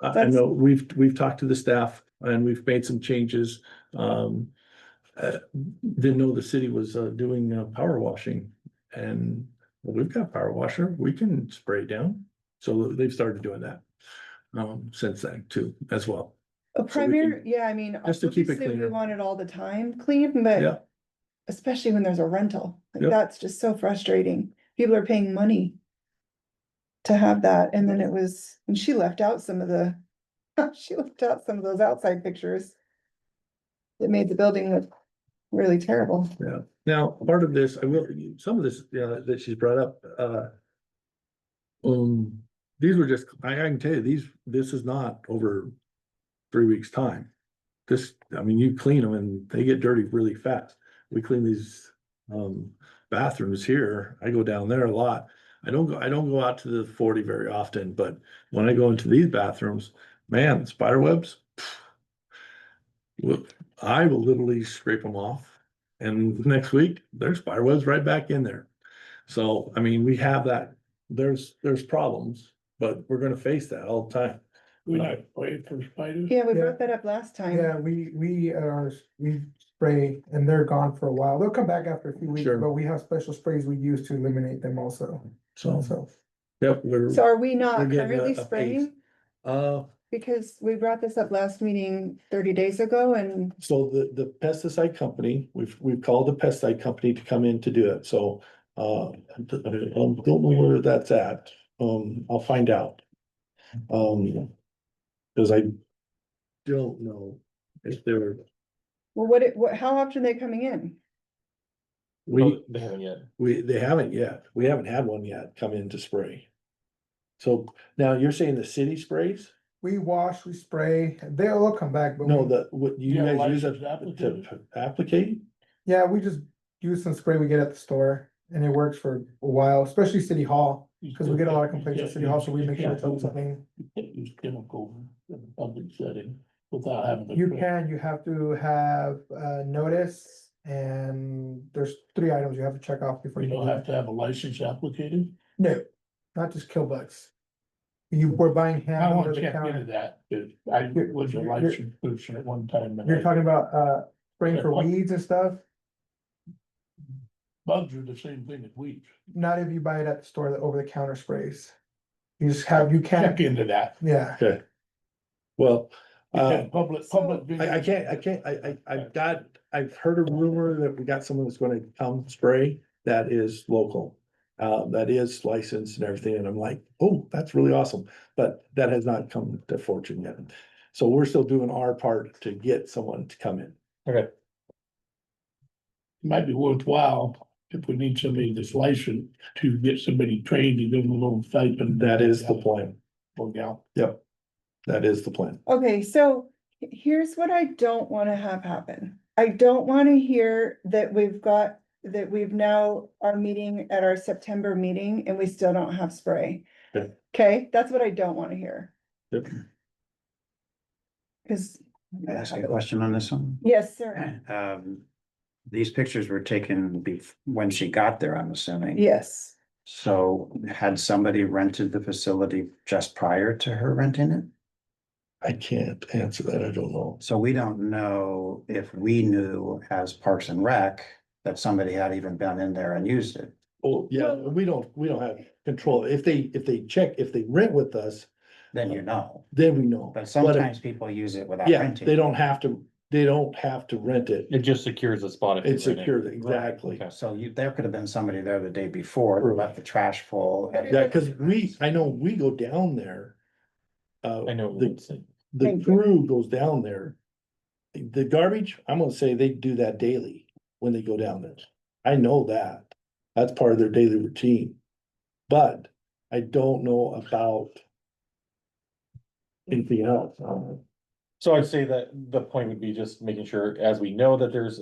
I That's- know we've talked to the staff and we've made some changes. Didn't know the city was doing power washing and well, we've got a power washer, we can spray it down. So they've started doing that since then too, as well. A So we primary, can- yeah, I mean, just to keep it obviously we cleaner. want it all the time clean, Yeah, but especially when there's a rental, like Yep. that's just so frustrating. People are paying money to have that, and then and she left out some of the, she left out some of those outside pictures that made the building look really terrible. yeah. Now, part of this, some of this, that she's brought up, these were just, I can tell you, this is not over 3 weeks' time. I mean, you clean them and they get dirty really fast. We clean these, bathrooms here. I go down there a lot. I don't go out to the 40 very often, but when I go into these bathrooms, man, spider webs. I will literally scrape them off. And next week, there's spider webs right back in there. So, I mean, we have that, there's problems, but we're gonna face that all the time. We're not afraid for spiders. Yeah, we Yeah. brought that up last time. yeah, we spray and they're gone for a while. They'll come back after a few weeks, Sure. but we have special sprays we use to eliminate them also. So, So, yep, So are we not We're getting currently a pace. spraying? uh, Because we brought this up last meeting 30 days ago and so the pesticide company, we've called the pesticide company to come in to do it, so. I don't know where that's at, I'll find out. Cause I don't know if they're, Well, how often are they coming in? we, They haven't yet. they haven't yet. We haven't had one yet come in to spray. So now you're saying the city sprays? We wash, we spray, they'll come back, but No, we- what you You have a guys use it licensed to applicate? yeah, we just use some spray we get at the store and it works for a while, especially City Hall. Cause we get a lot of complaints at City Hall, so we make sure it's always clean. You can't use chemical in a public setting without having. You have to have notice and there's 3 items you have to check off before You you. don't do have it. to have a license applicated. No, not just kill bugs. We're buying I hand want under to the check into counter. that, 'cause I was a You're- licensed person at one time. and You're I- talking about spraying for weeds and stuff, Bugs are the same thing as weeds. not if you buy it at the store, the over the counter sprays. You Check can't, into that. yeah, Okay. Well, Because public. I've heard a rumor that we got someone that's gonna come spray that is local. That is licensed and everything, and I'm like, oh, that's really awesome, but that has not come to fortune yet. So we're still doing our part to get someone to come in. Okay, Might be worthwhile if we need somebody that's licensed to get somebody trained to give them a little stipend. That is the plan. Or gal. Yep. That is the plan. Okay, so here's what I don't wanna have happen. I don't wanna hear that we've now are meeting at our September meeting and we still don't have spray. Okay. Okay, that's what I don't wanna hear, Yep. cause. Can I ask you a question on this one? Yes, sir, These pictures were taken when she got there, I'm assuming. yes. So had somebody rented the facility just prior to her renting it? I can't answer that. I don't know. So we don't know if we knew as Parks and Rec that somebody had even been in there and used it. Oh, yeah, we don't have control. If they rent with us, Then you know, then we know. but sometimes people use it without Yeah, renting. they don't have to rent it. it just secures the spot. if you It's rent it. secure, exactly. Okay. So there could have been somebody there the day before who left the trash full. Yeah, cause I know we go down there. I know. what The, it's saying. the Thank you. crew goes down there. The garbage, I'm gonna say they do that daily when they go down there. I know that. That's part of their daily routine. But I don't know about anything else. So I'd say that the point would be just making sure, as we know that there's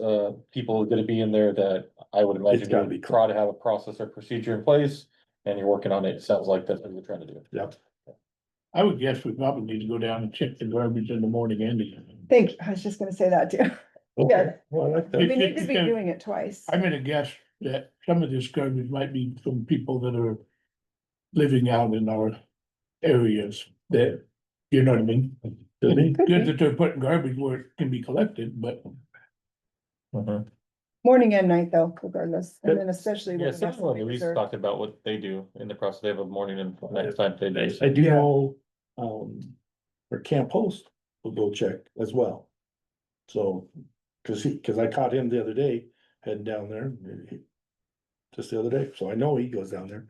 people gonna be in there, that I would imagine It's gotta you be would try to have a process or procedure in place. And you're working on it, it sounds like that's what you're trying to do. Yep. I would guess we probably need to go down and check the garbage in the morning and evening. Thank you, I was just gonna say that too. Okay, well, I like We that. need to be doing it twice. I'm gonna guess that some of this garbage might be from people that are living out in our areas that, you know what I mean? Could be. Good that they're putting garbage where it can be collected, but Mhm. Morning and night though, regardless, and then especially. Yeah, when the some of them, neighbors Louise are- talked about what they do in the process, they have a morning and night time they do. I do Yeah. know, or Camp Post will go check as well. So, cause I caught him the other day heading down there. Just the other day, so I know he goes down there.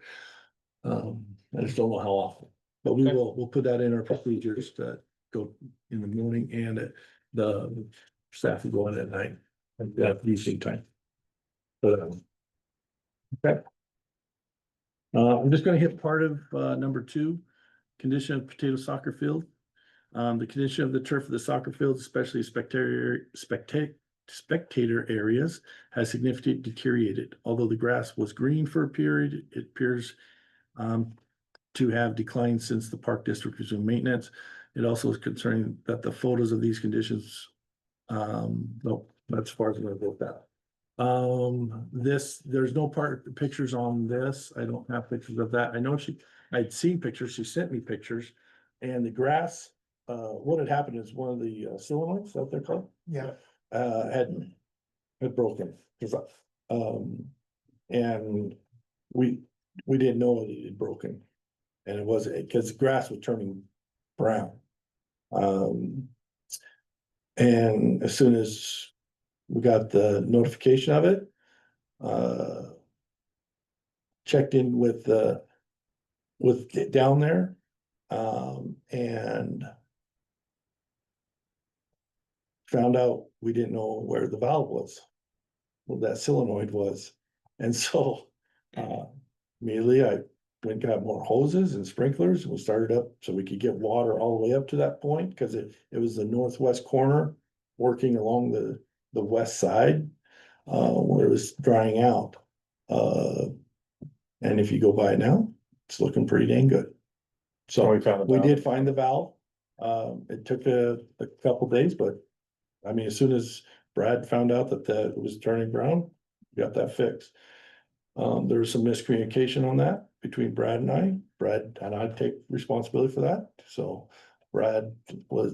I just don't know how often, but Okay. we'll put that in our procedures to go in the morning and the staff will go in at night. And evening time. But, okay. I'm just gonna hit part of, number 2, condition of potato soccer field. The condition of the turf of the soccer field, especially spectator areas, has significantly deteriorated. Although the grass was green for a period, it appears to have declined since the park district resumed maintenance. It also is concerning that the photos of these conditions, no, that's as far as I'm gonna go with that. There's no pictures on this. I don't have pictures of that. I know I'd seen pictures. She sent me pictures. And the grass, what had happened is one of the solenoids, is that what they're called? yeah. Had broken. 'Cause, and we didn't know it had broken. And it was, cause the grass was turning brown. And as soon as we got the notification of it, checked in with down there, and found out we didn't know where the valve was. Well, that solenoid was, and so, immediately I went and got more hoses and sprinklers, and we started up so we could get water all the way up to that point, cause it was the northwest corner. Working along the west side, where it was drying out. And if you go by it now, it's looking pretty dang good. So we found the we valve. did find the valve. It took a couple days, but I mean, as soon as Brad found out that it was turning brown, we got that fixed. There was some miscommunication on that between Brad and I. Brad and I take responsibility for that. So Brad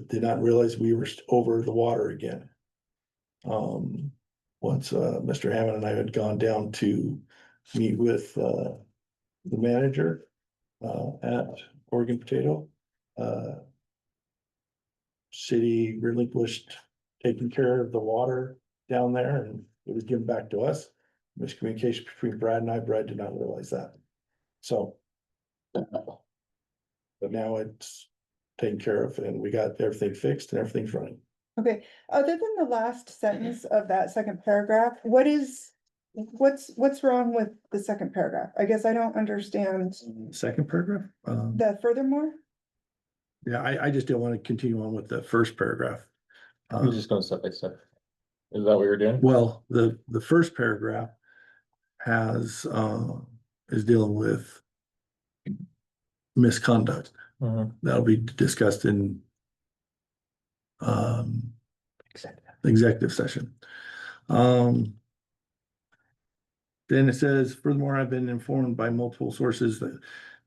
did not realize we were over the water again. Once Mr. Hammond and I had gone down to meet with the manager at Oregon Potato. City relinquished taking care of the water down there, and it was given back to us. Miscommunication between Brad and I. Brad did not realize that. So. But now it's taken care of, and we got everything fixed and everything's running. Okay, other than the last sentence of that second paragraph, what's wrong with the second paragraph? I guess I don't understand Second paragraph? the furthermore. Yeah, I just didn't want to continue on with the first paragraph. I'm just going step by step. Is that what you're doing? Well, the first paragraph has, is dealing with misconduct. Mhm. That'll be discussed in executive session. Then it says, furthermore, I've been informed by multiple sources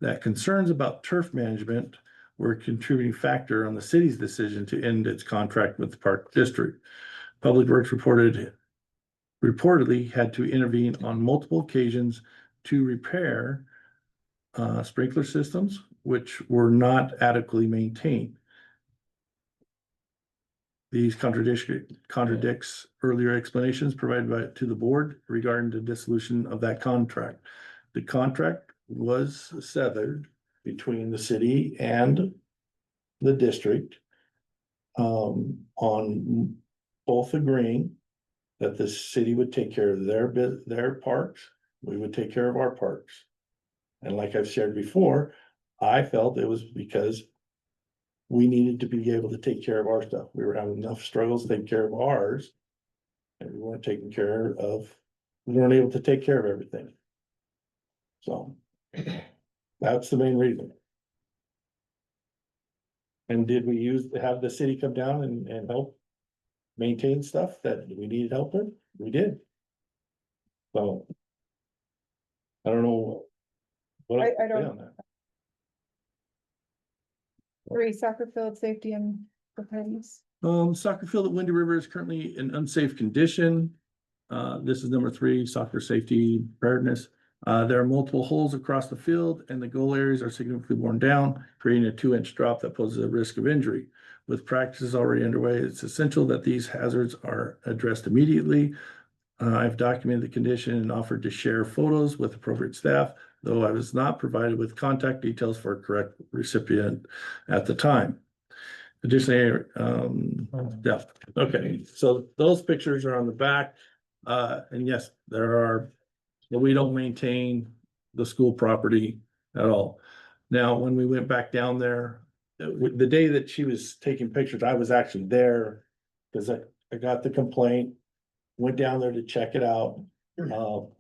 that concerns about turf management were a contributing factor on the city's decision to end its contract with the Park District. Public Works reportedly had to intervene on multiple occasions to repair sprinkler systems, which were not adequately maintained. These contradicts earlier explanations provided to the board regarding the dissolution of that contract. The contract was severed between the city and the district. On both agreeing that the city would take care of their parks, we would take care of our parks. And like I've shared before, I felt it was because we needed to be able to take care of our stuff. We were having enough struggles to take care of ours. And we weren't able to take care of everything. So that's the main reason. And did we have the city come down and help maintain stuff that we needed help with? We did. So. I don't know. What I else to say don't- on that. 3, soccer field safety and preparedness. Soccer field at Windy River is currently in unsafe condition. This is number 3, soccer safety preparedness. There are multiple holes across the field and the goal areas are significantly worn down, creating a 2-inch drop that poses a risk of injury. With practices already underway, it's essential that these hazards are addressed immediately. I've documented the condition and offered to share photos with appropriate staff, though I was not provided with contact details for a correct recipient at the time. Additionally, yeah, okay, so those pictures are on the back. And yes, we don't maintain the school property at all. Now, when we went back down there, the day that she was taking pictures, I was actually there. Cause I got the complaint, went down there to check it out.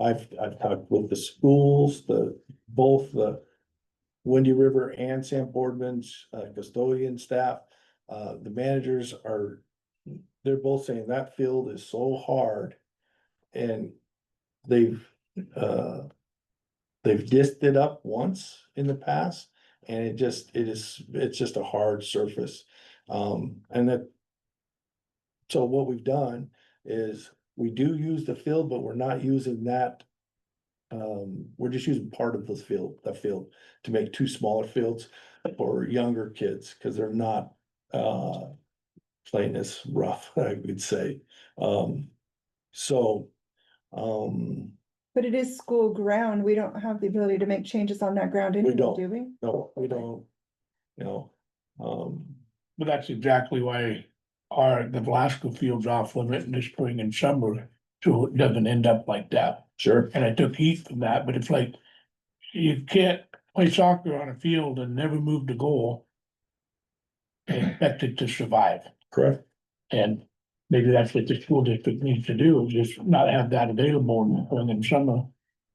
I've talked with the schools, both the Windy River and Sam Boardman's custodian staff. The managers they're both saying that field is so hard. And they've dissed it up once in the past, and it's just a hard surface. So what we've done is we do use the field, but we're not using that. We're just using part of the field to make 2 smaller fields for younger kids, because they're not playing as rough, I would say. But it is school ground. We don't have the ability to make changes on that ground anyway, don't. do we? No, we don't, But that's exactly why the Velasco fields off limit in the spring and summer, so it doesn't end up like that. Sure. And I took heat from that, but it's like, you can't play soccer on a field and never move the goal and expect it to survive. Correct. And maybe that's what the school district needs to do, is just not have that available in the spring and summer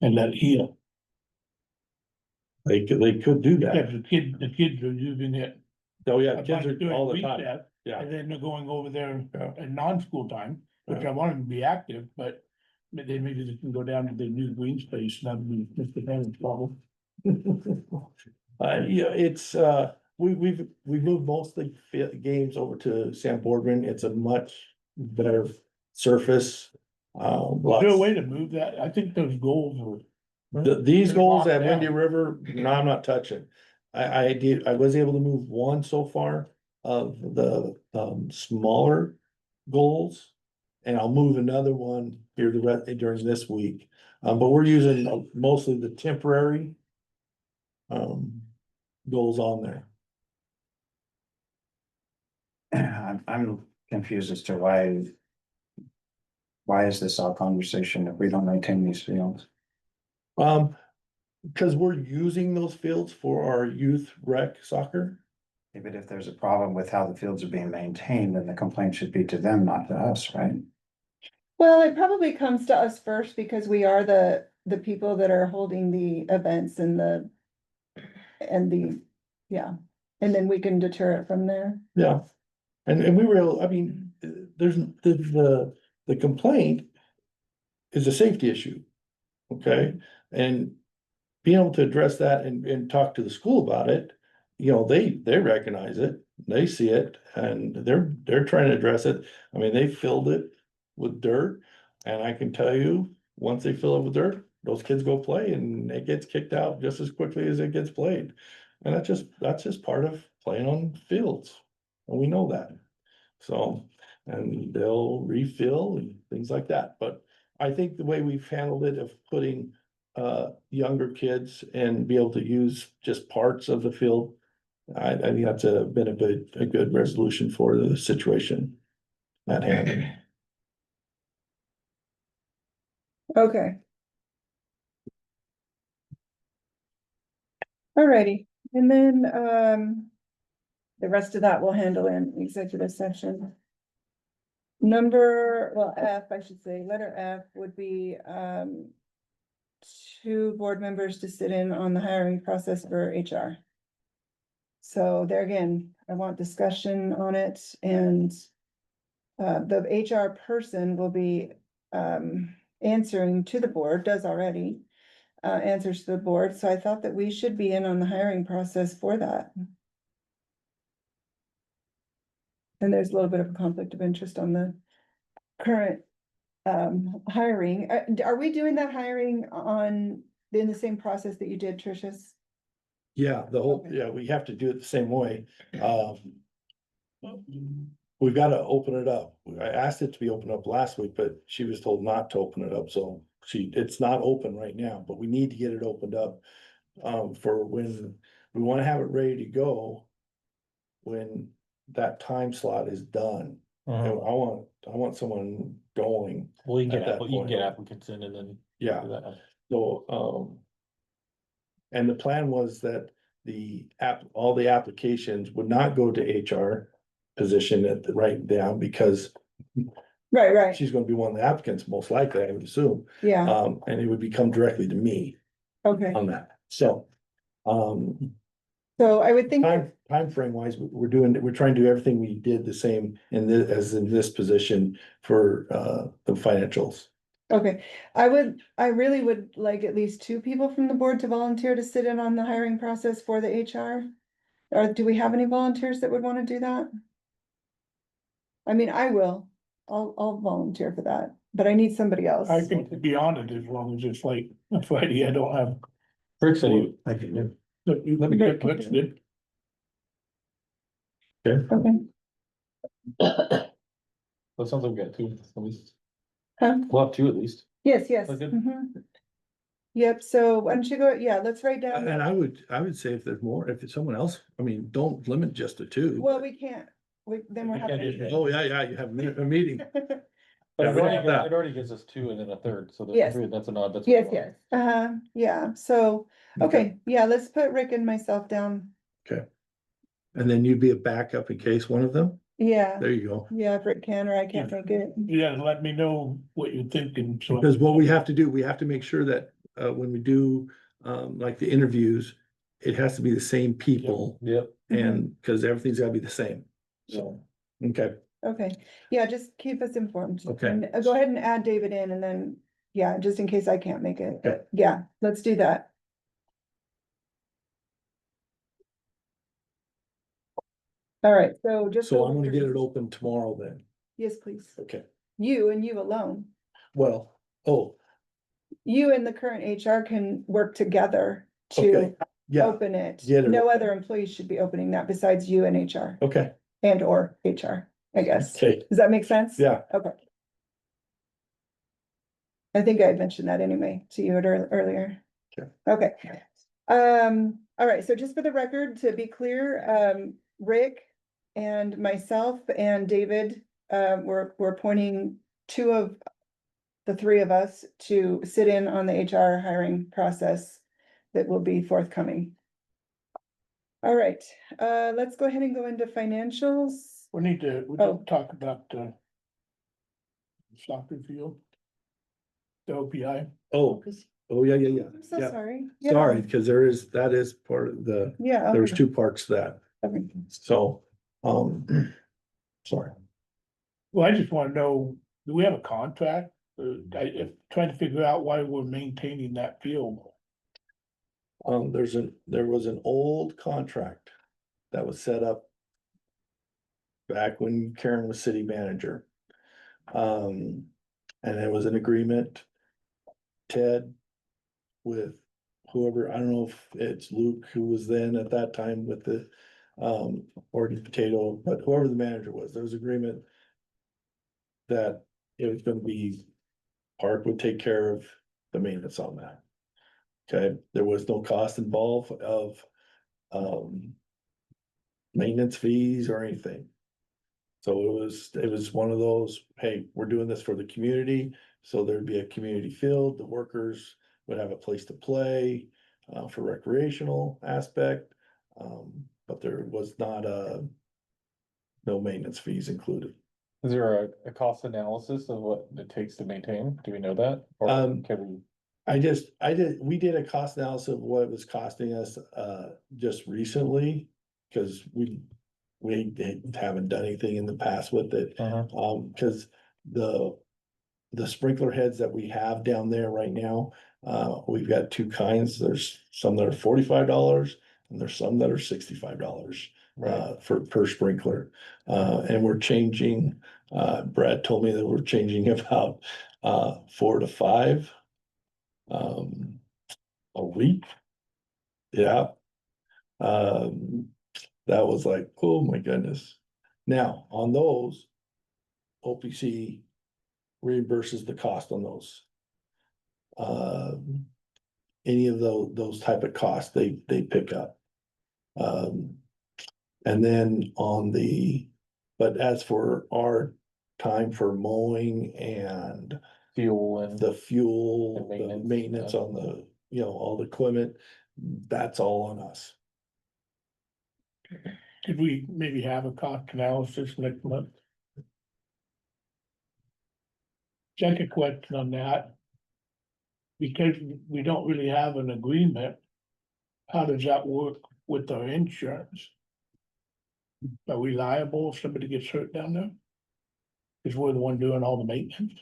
and let it heal. They could do that. Because the kids are using it. Oh, yeah, kids by are doing all the time. recess, Yeah. And then they're going over there Yeah. in non-school time, which I want them to be active, but maybe they can go down to the new green space, and that'd be Mr. Bennett problem. Yeah, it's, we've moved mostly games over to Sam Boardman. It's a much better surface. Is there a Lots, way to move that? I think those goals were. these They're goals locked at Windy down. River, no, I'm not touching. I was able to move one so far of the, smaller goals. And I'll move another one here during this week. But we're using mostly the temporary goals on there. I'm confused as to why is this all conversation if we don't maintain these fields? Because we're using those fields for our youth rec soccer. But if there's a problem with how the fields are being maintained, then the complaint should be to them, not to us, right? Well, it probably comes to us first because we are the people that are holding the events and yeah. And then we can deter it from there. Yeah. And we were, I mean, there's the complaint is a safety issue. Okay, and being able to address that and talk to the school about it, you know, they recognize it, they see it, and they're trying to address it. I mean, they filled it with dirt, and I can tell you, once they fill it with dirt, those kids go play and it gets kicked out just as quickly as it gets played. And that's just part of playing on fields, and we know that. So, and they'll refill and things like that, but I think the way we've handled it of putting younger kids and be able to use just parts of the field. I think that's been a good resolution for the situation at hand. Okay. Alrighty, and then, the rest of that we'll handle in executive session. F, I should say, letter F would be, 2 board members to sit in on the hiring process for HR. So there again, I want discussion on it and, the HR person will be, answering to the board, does already. Answers to the board, so I thought that we should be in on the hiring process for that. And there's a little bit of a conflict of interest on the current hiring. Are we doing that hiring in the same process that you did, Tricia's? Yeah, Okay. yeah, we have to do it the same way. We've got to open it up. I asked it to be opened up last week, but she was told not to open it up, so it's not open right now, but we need to get it opened up. For when we want to have it ready to go. When that time slot is done, and I want someone going, Well, you can At get, that you can get point. applicants in and then. yeah, do that. so, and the plan was that all the applications would not go to HR position right now, because Right, she's gonna be one of the applicants, most likely, I would assume. yeah, And it would become directly to me okay, on that, so. so I would think, Time frame wise, we're trying to do everything we did the same as in this position for the financials. okay, I really would like at least 2 people from the board to volunteer to sit in on the hiring process for the HR. Or do we have any volunteers that would want to do that? I mean, I'll volunteer for that, but I need somebody else. I can be on it as long as it's like a Friday, I don't have. Rick said he, Let me Rick get, can let's do get. Okay, that sounds like we got 2, at least. huh? We'll have 2 at least. Yes, yes. Okay. Mhm. Yep, so why don't you go, yeah, let's write down. And I would say if there's more, if it's someone else, I mean, don't limit just to 2. Well, we can't, then we're We can't having. do- Oh, yeah, you have a meeting. But Yeah, it we already, have that. it already gives us two and then a third, so Yes. there's three, that's an odd, that's. Yes, yes, yeah, so, Okay. okay, yeah, let's put Rick and myself down, And then you'd be a backup in case one of them? yeah, There you go. yeah, if Rick can or I can't make it. Yeah, let me know what you're thinking, so. Because what we have to do, we have to make sure that when we do like the interviews, it has to be the same people Yep, and because everything's gotta be the same. So, okay, Okay, yeah, just keep us informed. Okay. And, go ahead and add David in and then, yeah, just in case I can't make it, Okay. yeah, let's do that. All right, so just. so I'm gonna get it open tomorrow then. Yes, please, Okay, you and you alone, well, oh, you and the current HR can work together okay, to yeah, open it. get it. No other employees should be opening that besides you and HR. okay, And or HR, I guess. okay, Does that make sense? yeah. Okay. I think I had mentioned that anyway to you earlier. Sure. Okay. All right, so just for the record, to be clear, Rick and myself and David, we're appointing two of the three of us to sit in on the HR hiring process that will be forthcoming. All right, let's go ahead and go into financials. We need to Oh. talk about soccer field. The OPI. Oh, oh, yeah, I'm so yeah. sorry. Yeah. Sorry, because that is part of the, Yeah. there's two parts to that, Okay. so, sorry. Well, I just wanna know, do we have a contract? Trying to figure out why we're maintaining that field. There was an old contract that was set up back when Karen was city manager. And it was an agreement, Ted, with whoever, I don't know if it's Luke who was then at that time with the Oregon Potato, but whoever the manager was, there was agreement that it was gonna be, Park would take care of the maintenance on that. Okay, there was no cost involved of maintenance fees or anything. So it was one of those, hey, we're doing this for the community, so there'd be a community field, the workers would have a place to play for recreational aspect. But there was not no maintenance fees included. is there a cost analysis of what it takes to maintain, do we know that? Or Um, can we? we did a cost analysis of what it was costing us just recently. Cause we haven't done anything in the past with it. Cause the sprinkler heads that we have down there right now, we've got two kinds. There's some that are $45 and there's some that are $65. Right, For per sprinkler, and we're changing, Brad told me that we're changing about 4 to 5. A week. Yeah. That was like, oh my goodness. Now, on those, OPC reimburses the cost on those. Any of those type of costs, they pick up. And then but as for our time for mowing and fuel and. the fuel, And the maintenance, maintenance yeah. on the, all the equipment, that's all on us. Could we maybe have a cost analysis next month? Second question on that. Because we don't really have an agreement, how does that work with our insurance? Are we liable if somebody gets hurt down there? Cause we're the one doing all the maintenance.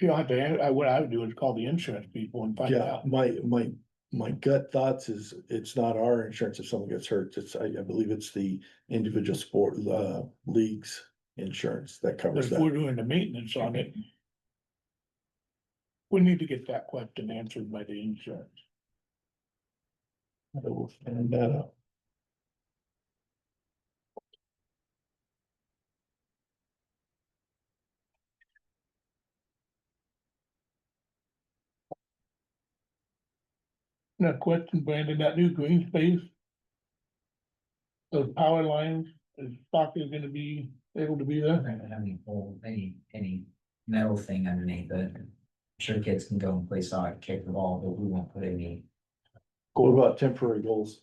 You don't have to, what I would do is call the insurance people and find Yeah, out. my gut thoughts is it's not our insurance if someone gets hurt. I believe it's the individual sport, leagues insurance that But covers if that. we're doing the maintenance on it. We need to get that question answered by the insurance. I will find that out. Now, question, Brandon, that new green space. the power lines, is Stockton gonna be able to be We're there? not gonna have any metal thing underneath it. I'm sure kids can go and play soccer, kick the ball, but we won't put any. What about temporary goals?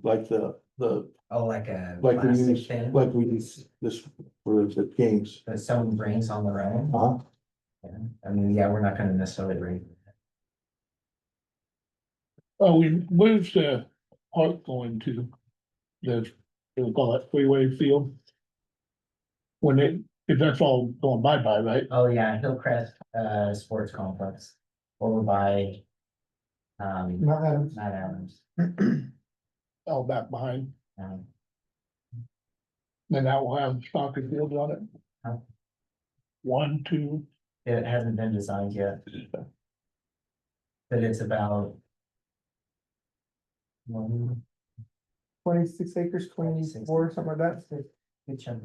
Like Oh, like a like we plastic use, thing like we use this for the games. that someone brings on their own. Uh-huh. Yeah, I mean, yeah, we're not gonna necessarily bring. Oh, where's the park going to? They'll call it freeway field? When it, if that's all going bye-bye, right? Oh, yeah, Hillcrest, Sports Complex over by. Not Adams. Matt Adams. All back behind, Um, then that will have Stockton Field on it. Huh? 1, 2, it hasn't been designed yet. But it's about. 26 acres, 24, something like that. Good chunk.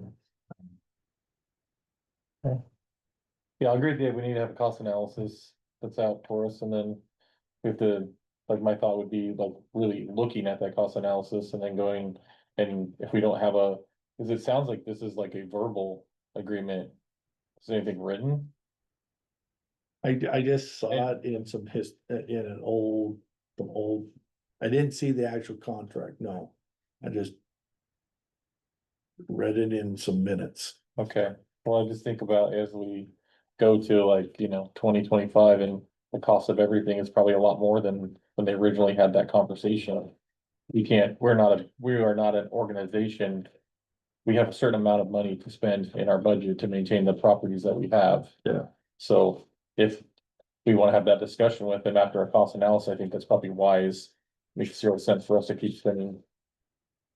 Yeah, I agree with you. We need to have a cost analysis that's out for us and then we have to, like, my thought would be like really looking at that cost analysis and then going. And if we don't have a, cause it sounds like this is like a verbal agreement. Is anything written? I just saw it in in an old, I didn't see the actual contract, no. I just. Read it in some minutes. Okay, well, I just think about as we go to like, 2025 and the cost of everything is probably a lot more than when they originally had that conversation. We are not an organization. We have a certain amount of money to spend in our budget to maintain the properties that we have. Yeah. So if we wanna have that discussion with them after a cost analysis, I think that's probably wise. Makes zero sense for us to keep spending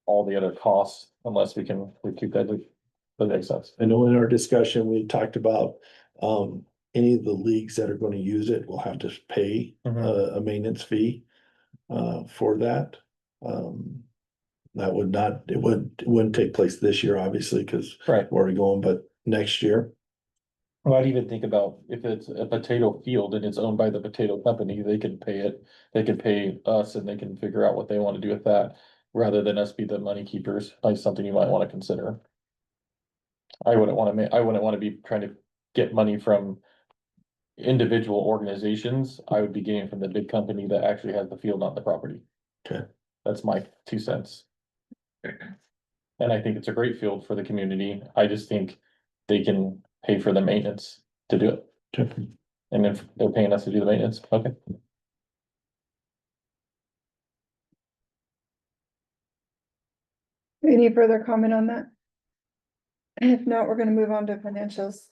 all the other costs unless we can recoup that. Does that make sense? I know in our discussion, we talked about, any of the leagues that are gonna use it will have to pay a maintenance fee. For that. That would not, it wouldn't take place this year, obviously, because Right. we're already going, but next year. Well, I'd even think about if it's a potato field and it's owned by the potato company, they can pay it. They can pay us and they can figure out what they want to do with that. Rather than us be the money keepers, like something you might want to consider. I wouldn't want to be trying to get money from. Individual organizations, I would be getting from the big company that actually has the field on the property. Okay. That's my 2 cents. And I think it's a great field for the community. I just think they can pay for the maintenance to do it. Okay. And if they're paying us to do the maintenance, okay. Any further comment on that? If not, we're gonna move on to financials.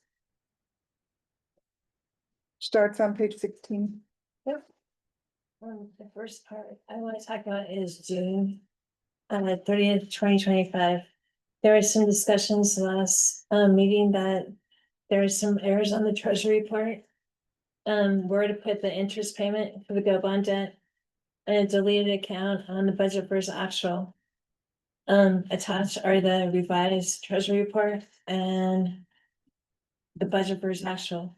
Starts on page 16. The first part I want to talk about is June 30th, 2025. There were some discussions last meeting that there are some errors on the treasury report. Where to put the interest payment for the GO bond debt and a deleted account on the budget versus actual. Attached are the revised treasury report and the budget versus actual.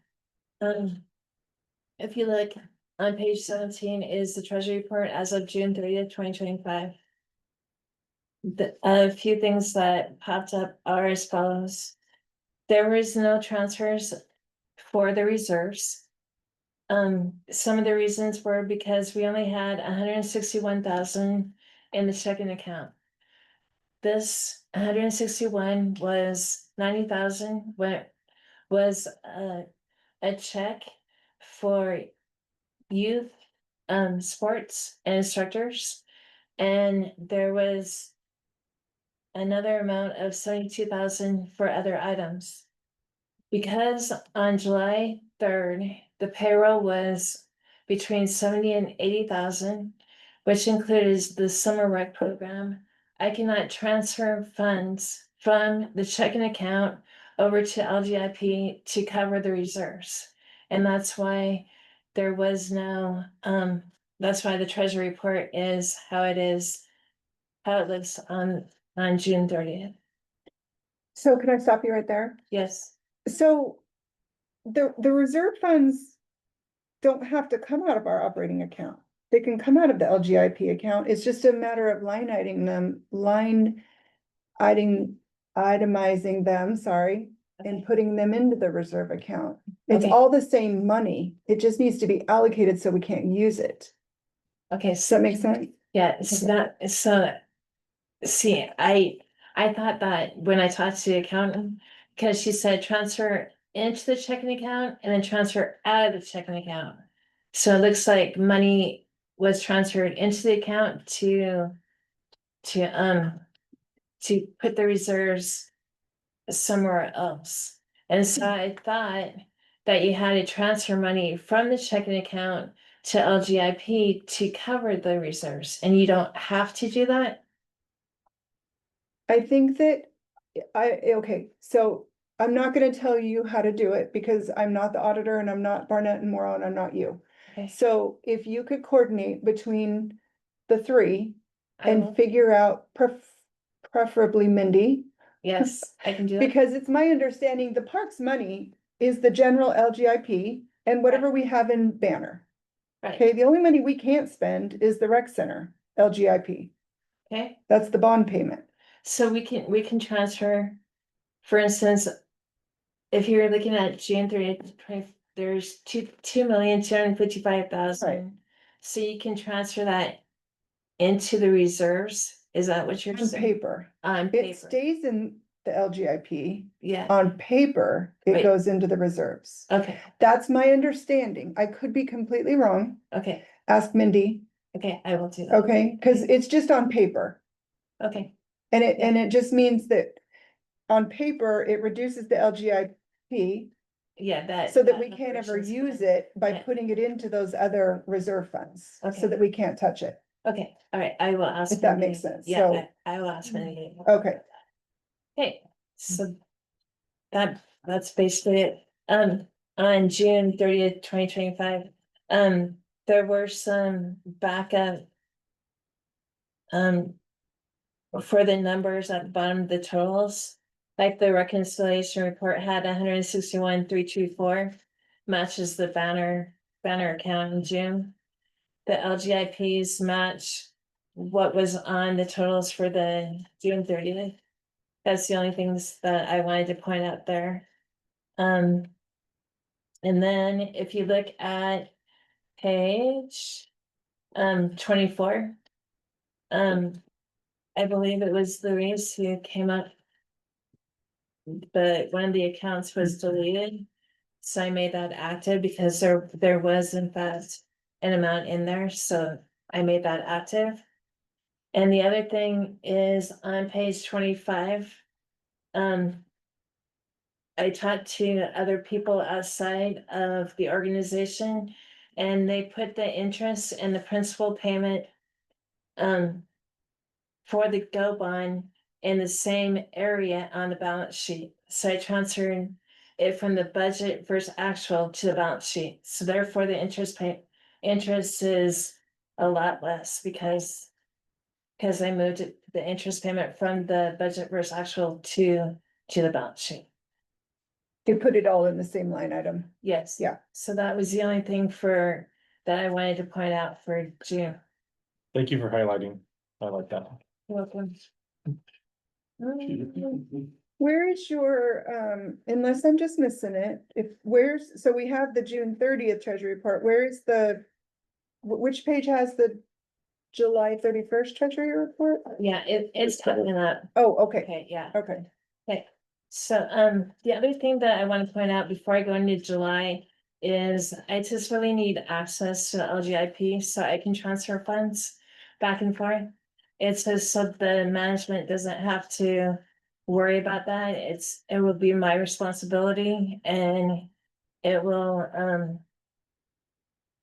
If you look on page 17 is the treasury report as of June 30th, 2025. A few things that popped up are as follows. There was no transfers for the reserves. Some of the reasons were because we only had 161,000 in the checking account. This 161 was 90,000 was a check for youth sports and instructors. And there was another amount of 72,000 for other items. Because on July 3rd, the payroll was between 70 and 80,000, which included the summer rec program. I cannot transfer funds from the checking account over to LGIP to cover the reserves. And that's why there was no, that's why the treasury report is how it is, how it looks on June 30th. So can I stop you right there? Yes, So the reserve funds don't have to come out of our operating account. they can come out of the LGIP account. It's just a matter of itemizing them, sorry, and Okay. putting them into the reserve account. It's Okay. all the same money. It just needs to be allocated so we can't use it. Okay, Does that make sense? yeah, it's not, so. See, I thought that when I talked to the accountant, because she said transfer into the checking account and then transfer out of the checking account. So it looks like money was transferred into the account to put the reserves somewhere else. And so I thought that you had to transfer money from the checking account to LGIP to cover the reserves, and you don't have to do that? I think that okay, so I'm not gonna tell you how to do it because I'm not the auditor and I'm not Barnett and Morrow and I'm not you. Okay. So if you could coordinate between the three I and will. figure out preferably Mindy, Yes, I can do that. because it's my understanding the park's money is the general LGIP and whatever we have in Banner. Right, Okay, the only money we can't spend is the rec center, LGIP. okay, That's the bond payment. so we can transfer, for instance. If you're looking at June 30th, there's 2,255,000. Right. So you can transfer that into the reserves, is that what you're On saying? paper, On it paper, stays in the LGIP. yeah, On paper, it Right. goes into the reserves. okay, That's my understanding. I could be completely wrong. okay, Ask Mindy, okay, I will do that. okay? Cause it's just on paper. Okay, And it just means that on paper, it reduces the LGIP yeah, that. so that we can't ever operations use fund. it by Yeah. putting it into those other reserve funds. Okay. So that we can't touch it. Okay, all right, I will ask. If that Mindy. makes sense, Yeah, so- I will ask Mindy. Okay. Okay, so that's basically it. On June 30th, 2025, there were some backup. For the numbers at the bottom of the totals, like the reconciliation report had 161,324, matches the banner account in June. The LGIPs match what was on the totals for the June 30th. That's the only things that I wanted to point out there. And then if you look at page 24, I believe it was Louise who came up, but one of the accounts was deleted. So I made that active because there was in fact an amount in there, so I made that active. And the other thing is on page 25. I talked to other people outside of the organization and they put the interest and the principal payment for the Go bond in the same area on the balance sheet. So I transferred it from the budget versus actual to the balance sheet. So therefore the interest is a lot less because I moved the interest payment from the budget versus actual to the balance sheet. You put it all in the same line item. Yes. Yeah. So that was the only thing that I wanted to point out for June. Thank you for highlighting. I like that. Welcome. Where is your, unless I'm just missing it, so we have the June 30th treasury report, where is which page has the July 31st treasury report? Yeah, it's coming up. Oh, okay, Okay, yeah. okay. Okay, so, the other thing that I want to point out before I go into July is I just really need access to the LGIP so I can transfer funds back and forth. It's just so the management doesn't have to worry about that. It will be my responsibility and it will,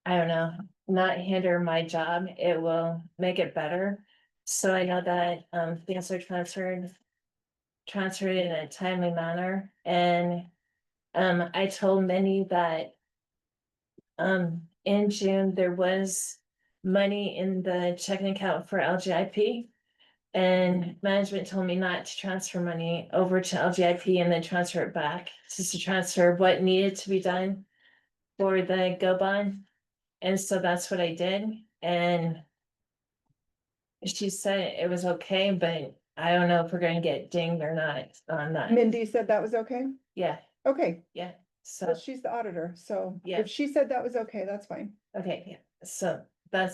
I don't know, not hinder my job. It will make it better. So I know that, things are transferred in a timely manner and I told Minnie that in June there was money in the checking account for LGIP and management told me not to transfer money over to LGIP and then transfer it back, just to transfer what needed to be done for the Go bond. And so that's what I did. and she said it was okay, but I don't know if we're gonna get dinged or not on that. Mindy said that was okay? Yeah, Okay, yeah, so, well, she's the auditor, so Yeah. if she said that was okay, that's fine. okay, yeah, so that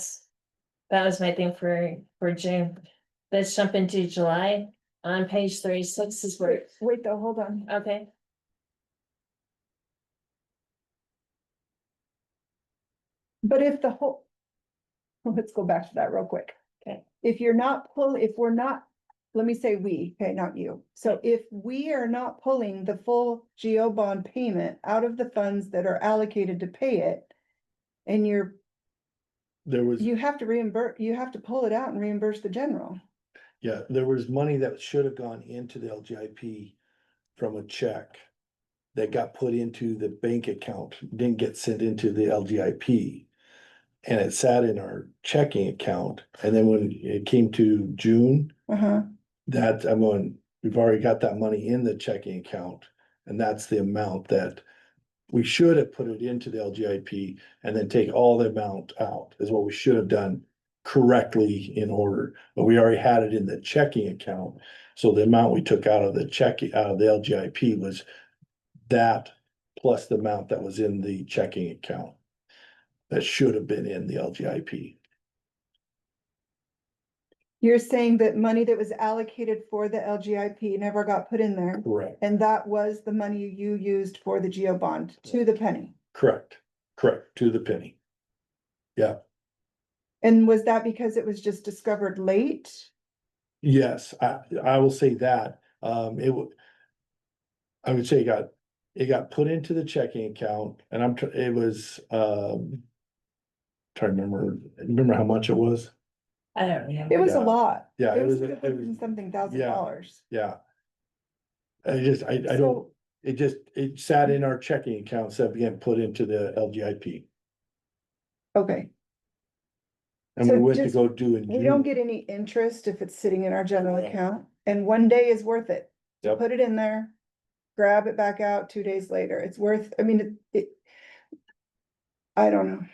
was my thing for June. Let's jump into July. On page 36 is where, Wait though, hold on. okay, But if the whole. Let's go back to that real quick. Okay. If we're not, let me say we, okay, not you. So if we are not pulling the full GO bond payment out of the funds that are allocated to pay it. And There was, you have to reimburse, you have to pull it out and reimburse the general. yeah, there was money that should have gone into the LGIP from a check. That got put into the bank account, didn't get sent into the LGIP. And it sat in our checking account, and then when it came to June, Uh-huh, that, I'm going, we've already got that money in the checking account. And that's the amount that we should have put it into the LGIP and then take all the amount out, is what we should have done correctly in order. But we already had it in the checking account, so the amount we took out of the out of the LGIP was that plus the amount that was in the checking account. That should have been in the LGIP. you're saying that money that was allocated for the LGIP never got put in there. Correct. And that was the money you used for the GO bond to the penny. Correct, to the penny. Yeah, And was that because it was just discovered late? yes, I will say that, I would say it got put into the checking account and it was, trying to remember how much it was? I don't remember. It was a Yeah. lot. Yeah, It was something $1,000. yeah. I don't, So, it sat in our checking account, so it began put into the LGIP. okay, And we So went to just- go do in we don't June. get any interest if it's sitting in our general account, and one day is worth it. Yep. Put it in there, grab it back out 2 days later. It's worth, I mean, I don't know.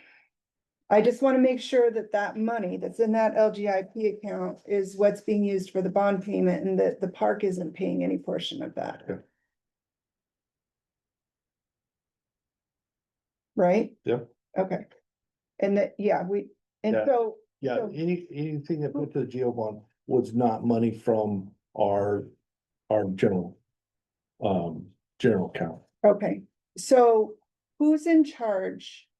I just want to make sure that that money that's in that LGIP account is what's being used for the bond payment and that the park isn't paying any portion of that. Okay. Right? Yep. Okay. And that, yeah, and Yeah. so, Yeah, So- anything that went to the GO bond was not money from our general. General account. okay, so who's in charge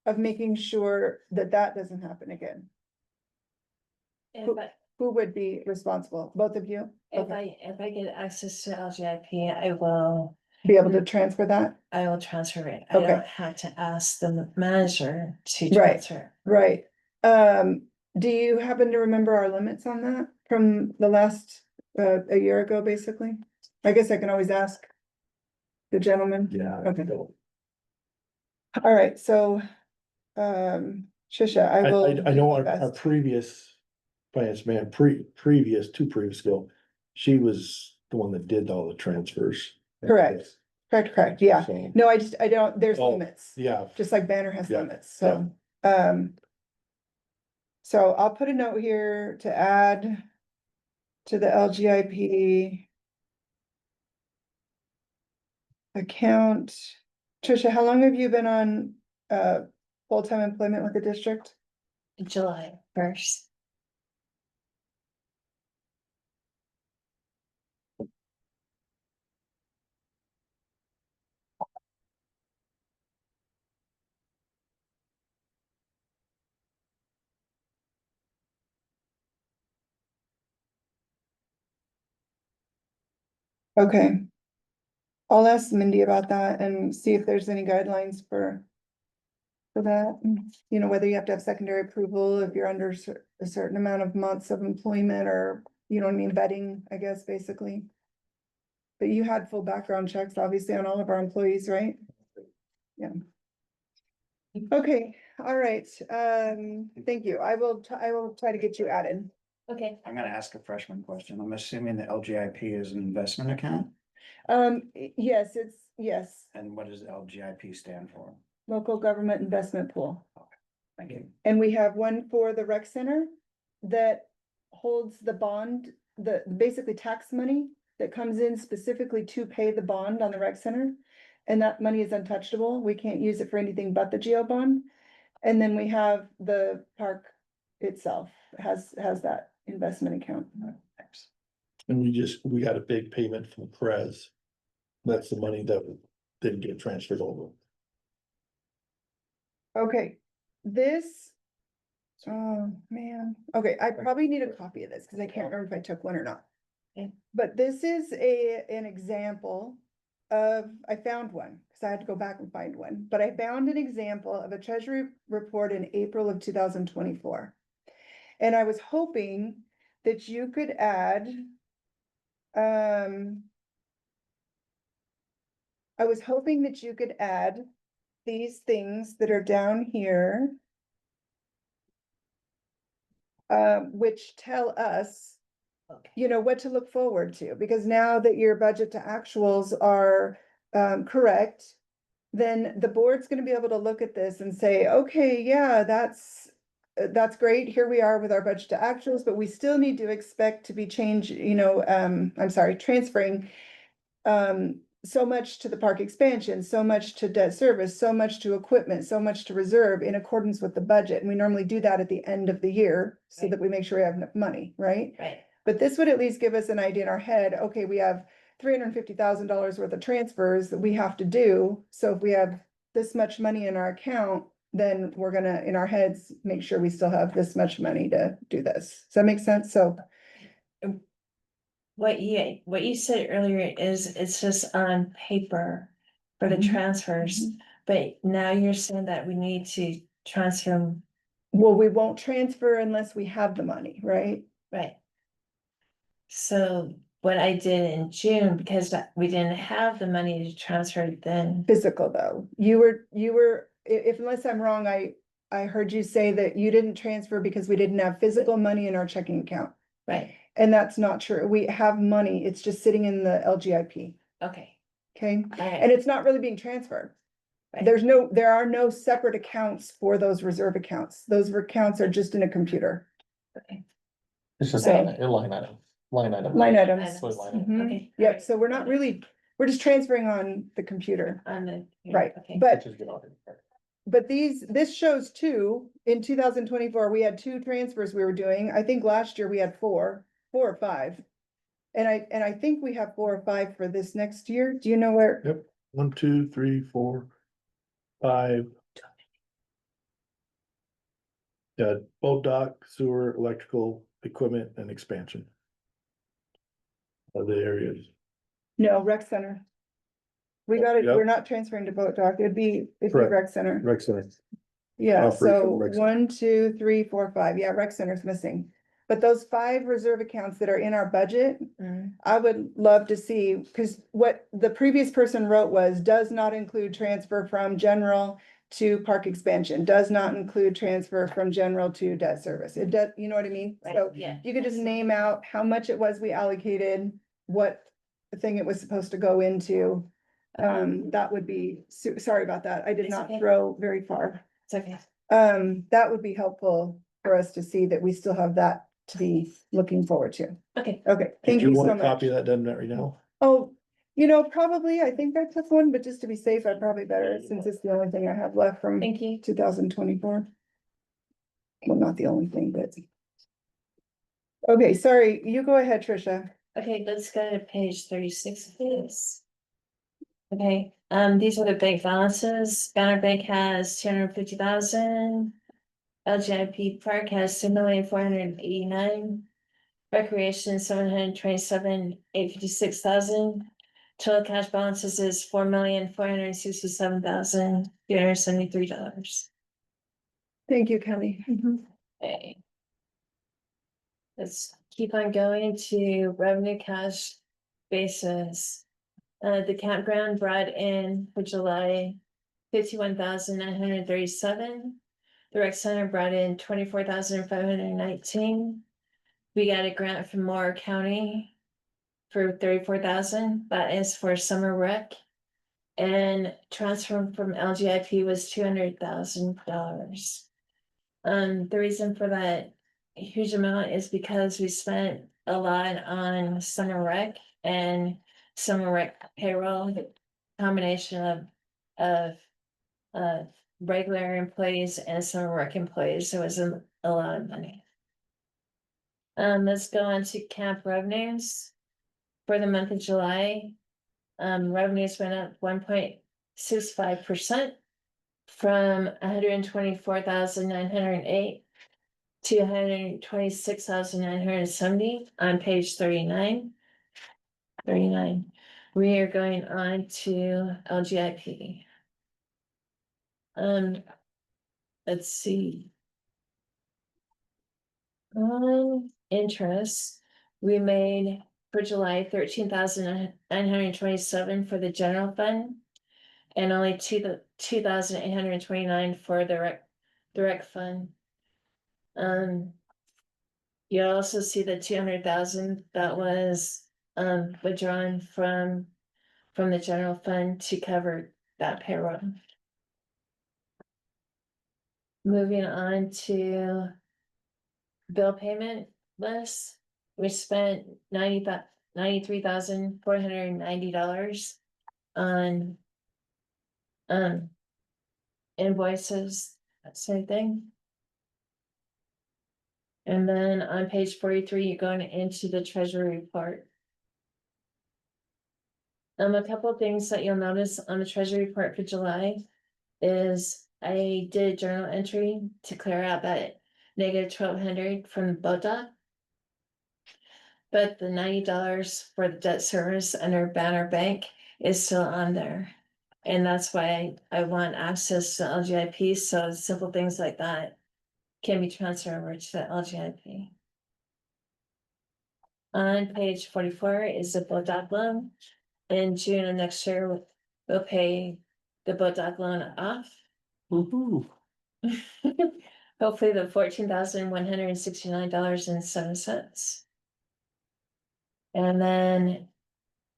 of making sure that that doesn't happen again? Who would be responsible? Both of you? Okay. If I get access to LGIP, I will Be able to transfer that? transfer it. I Okay. don't have to ask the manager to Right. transfer. Right. Do you happen to remember our limits on that from the last, a year ago, basically? I guess I can always ask the gentleman. Yeah. Okay. All right, so, Trisha, I will. I know do my our best. previous finance man, previous, two previous ago, she was the one that did all the transfers. Correct. Correct, yeah. So, No, I don't, there's Oh, limits, yeah, just like Banner has Yeah, limits, so, so I'll put a note here to add to the LGIP account. Trisha, how long have you been on, full-time employment with the district? July 1st. Okay. I'll ask Mindy about that and see if there's any guidelines for that, you know, whether you have to have secondary approval if you're under a certain amount of months of employment or, you know what I mean, vetting, I guess, basically. But you had full background checks, obviously, on all of our employees, right? Yeah. Okay, all right, thank you. I will try to get you added. Okay. I'm gonna ask a freshman question. I'm assuming the LGIP is an investment account, Yes, yes, and what does LGIP stand for? local government investment pool. And we have one for the rec center that holds the bond, the basically tax money that comes in specifically to pay the bond on the rec center. And that money is untouchable. We can't use it for anything but the geo bond. And then we have the park itself has that investment account. And we got a big payment from Perez. That's the money that didn't get transferred over. Okay, this. Oh, man. Okay, I probably need a copy of this because I can't remember if I took one or not. Okay. But this is an example of, I found one, because I had to go back and find one, but I found an example of a treasury report in April of 2024. And I was hoping that you could add, I was hoping that you could add these things that are down here. Which tell us, you know, what to look forward to, because now that your budget to actuals are correct, then the board's gonna be able to look at this and say, okay, yeah, that's great. Here we are with our budget to actuals, but we still need to expect to be transferring so much to the park expansion, so much to debt service, so much to equipment, so much to reserve in accordance with the budget. And we normally do that at the end of the year so that we make sure we have enough money, right? Right. But this would at least give us an idea in our head, okay, we have $350,000 worth of transfers that we have to do. So if we have this much money in our account, then we're gonna, in our heads, make sure we still have this much money to do this. Does that make sense? So, What you said earlier is it's just on paper for the Mhm. transfers, but now you're saying that we need to transfer them, well, we won't transfer unless we have the money, right? right? So what I did in June, because we didn't have the money to transfer then, Physical though, you were, if unless I'm wrong, I heard you say that you didn't transfer because we didn't have physical money in our checking account. right? And that's not true. We have money. It's just sitting in the LGIP, Okay, okay? all right. And it's not really being transferred. Right. There are no separate accounts for those reserve accounts. Those accounts are just in a computer. Okay. It's just So- a line item. Line items. So it's line item. Mhm. Okay. Yep, so we're not really, we're just transferring on the computer, On the. right? Okay. But Which is good audit. But this shows two, in 2024, we had two transfers we were doing. I think last year we had four or five. And I think we have 4 or 5 for this next year. Do you know where? Yep, 1, 2, 3, 4, 5. Yeah, boat dock, sewer, electrical, equipment and expansion. Of the areas. No, rec center. We got it, Yep. we're not transferring to boat dock. It'd be Correct. rec center. Rec center. Yeah, Operate so from rec center. 1, 2, 3, 4, 5. Yeah, rec center's missing. But those 5 reserve accounts that are in our budget, Mm, I would love to see, because what the previous person wrote was, does not include transfer from general to park expansion, does not include transfer from general to debt service. It does, you know what I mean? right, So yeah. you could just name out how much it was we allocated, what thing it was supposed to go into. That would be, sorry about that. I did It's not okay. throw very far. It's okay. That would be helpful for us to see that we still have that to be looking forward to. Okay, Okay, Did thank you you so want a much. copy of that done right now? Oh, probably, I think I took one, but just to be safe, I probably better, since it's the only thing I have left from thank you. 2024. Well, not the only thing, but. Okay, sorry, you go ahead, Tricia. Okay, let's go to page 36, please. Okay, these are the bank balances. Banner Bank has 250,000. LGIP Park has 2,489,000. Recreation 727,856,000. Total cash balances is $4,467,373. Thank you, Kelly. Okay. Let's keep on going to revenue cash basis. The campground brought in for July 51,937. The rec center brought in 24,519. We got a grant from Moore County for 34,000. That is for summer rec. And transfer from LGIP was $200,000. The reason for that huge amount is because we spent a lot on summer rec and summer rec payroll. Combination of regular employees and summer rec employees, so it was a lot of money. Let's go on to camp revenues. For the month of July, revenues went up 1.65%. From 124,908 to 126,970 on page 39. 39. We are going on to LGIP. Let's see. On interest, we made for July 13,927 for the general fund. And only 2,829 for the rec fund. You also see the 200,000 that was withdrawn from the general fund to cover that payroll. Moving on to bill payment list, we spent $93,490 on invoices, that same thing. And then on page 43, you're going into the treasury report. A couple of things that you'll notice on the treasury report for July is I did a journal entry to clear out that negative 1,200 from the boat dock. But the $90 for the debt service under Banner Bank is still on there. And that's why I want access to LGIP, so simple things like that can be transferred over to the LGIP. On page 44 is the boat dock loan. In June of next year, we'll pay the boat dock loan off. Woo-hoo. Hopefully the $14,169.07. And then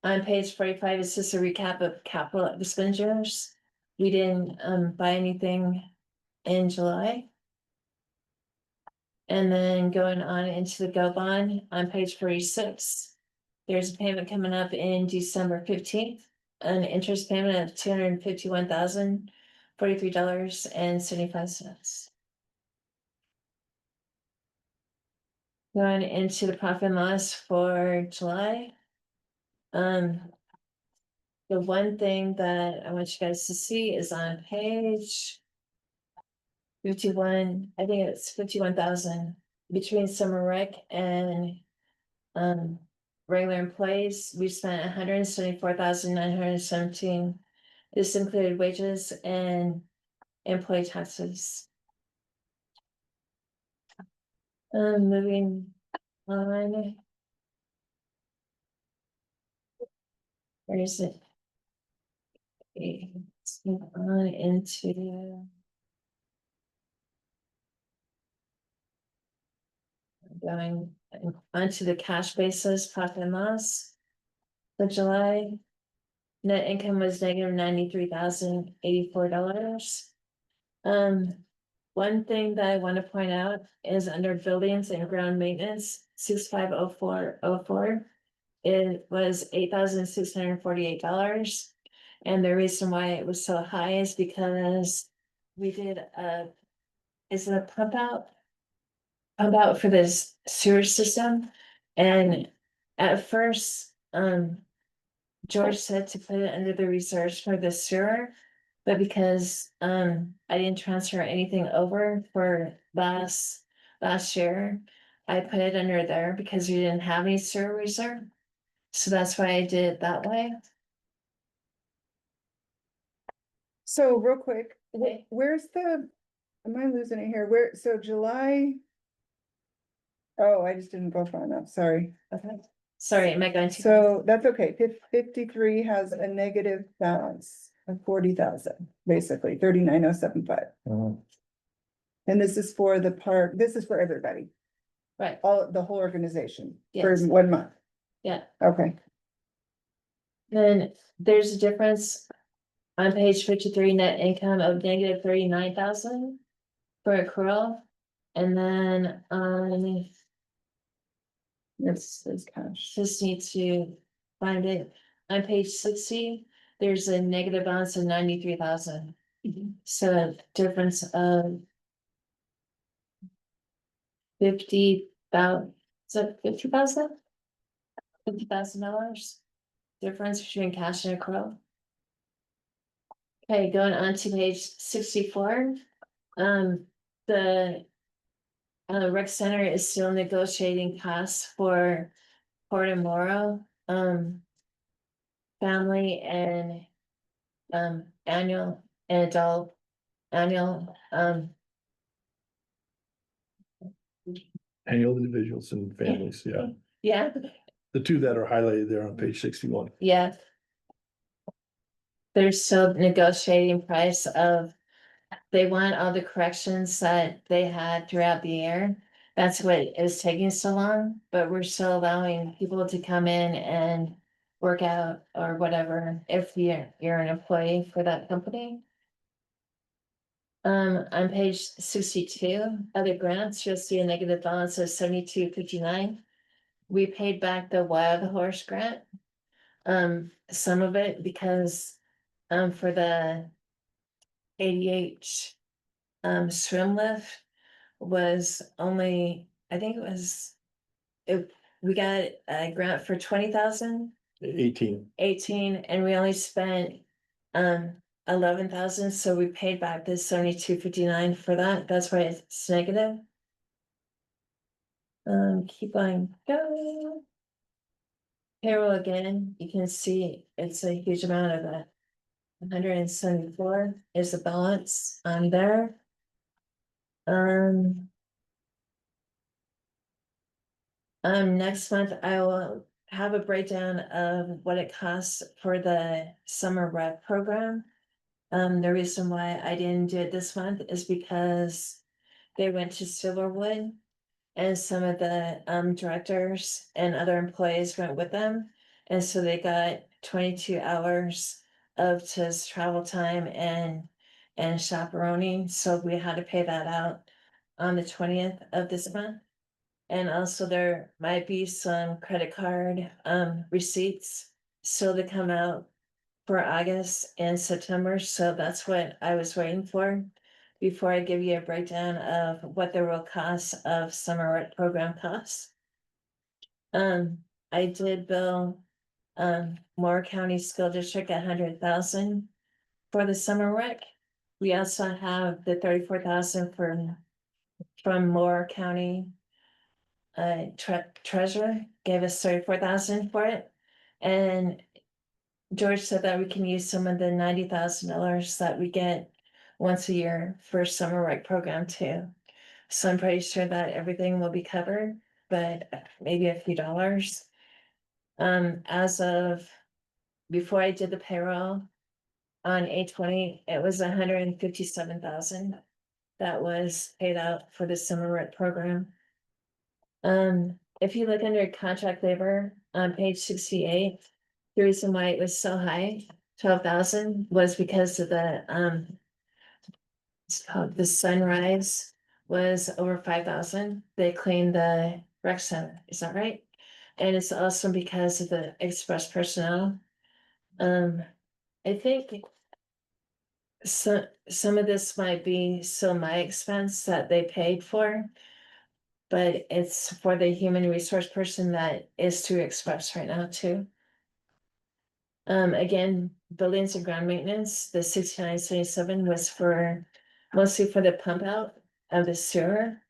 on page 45 is just a recap of capital expenditures. We didn't buy anything in July. And then going on into the Go bond on page 46, there's a payment coming up in December 15th, an interest payment of $251,043.75. Going into the profit and loss for July. The one thing that I want you guys to see is on page 51, I think it's 51,000 between summer rec and regular employees. We spent 174,917. This included wages and employee taxes. Moving on. Where is it? Okay, let's move on into. Going onto the cash basis, profit and loss. For July, net income was negative $93,084. One thing that I want to point out is under buildings and ground maintenance, 650404. It was $8,648. And the reason why it was so high is because we did is it a pump out for this sewer system, and at first, George said to put it under the reserves for the sewer, but because, I didn't transfer anything over for last year, I put it under there because we didn't have any sewer reserve, so that's why I did it that way. So real quick, Okay. where's the, am I losing it here? So July? Oh, I just didn't go far enough, sorry. Okay. Sorry, am I going to? So that's okay, 53 has a negative balance of 40,000, basically 39,075. And this is for the park, this is for everybody, Right, the whole organization for Yes. 1 month. yeah. Okay, Then there's a difference on page 53, net income of negative 39,000 for accrual. And then, This is cash. just need to find it, on page 60, there's a negative balance of 93,000. So difference of 50,000, is that 50,000? $50,000 difference between cash and accrual. Okay, going on to page 64, the rec center is still negotiating costs for Port Moro, family and annual and adult annual, Annual individuals and families, yeah. yeah, The two that are highlighted there on page 61. yeah. They're still negotiating price of, they want all the corrections that they had throughout the year. That's what is taking so long, but we're still allowing people to come in and work out or whatever, if you're an employee for that company. On page 62, other grants, you'll see a negative balance of 72.59. We paid back the Wild Horse grant. Some of it because, for the ADH, swim lift was only, I think it was, we got a grant for 20,000, 18. 18, and we only spent, 11,000, so we paid back the 72.59 for that, that's why it's negative. Keep on going. Payroll again, you can see it's a huge amount of that. 174 is the balance on there. Next month I will have a breakdown of what it costs for the summer rec program. The reason why I didn't do it this month is because they went to Silverwood. And some of the directors and other employees went with them. And so they got 22 hours of just travel time and chaperoning. So we had to pay that out on the 20th of this month. And also there might be some credit card receipts still to come out for August and September. So that's what I was waiting for before I give you a breakdown of what the real costs of summer rec program costs. I did bill Moore County School District 100,000 for the summer rec. We also have the 34,000 from Moore County. Treasurer gave us 34,000 for it, and George said that we can use some of the $90,000 that we get once a year for summer rec program too. So I'm pretty sure that everything will be covered, but maybe a few dollars. As of before I did the payroll on 8/20, it was 157,000 that was paid out for the summer rec program. If you look under contract labor on page 68, the reason why it was so high, 12,000, was because of the it's called the Sunrise was over 5,000. They cleaned the rec center, is that right? And it's also because of the express personnel. I think some of this might be still my expense that they paid for. But it's for the human resource person that is through Express right now too. Again, buildings and ground maintenance, the 6977 was for mostly for the pump out of the sewer.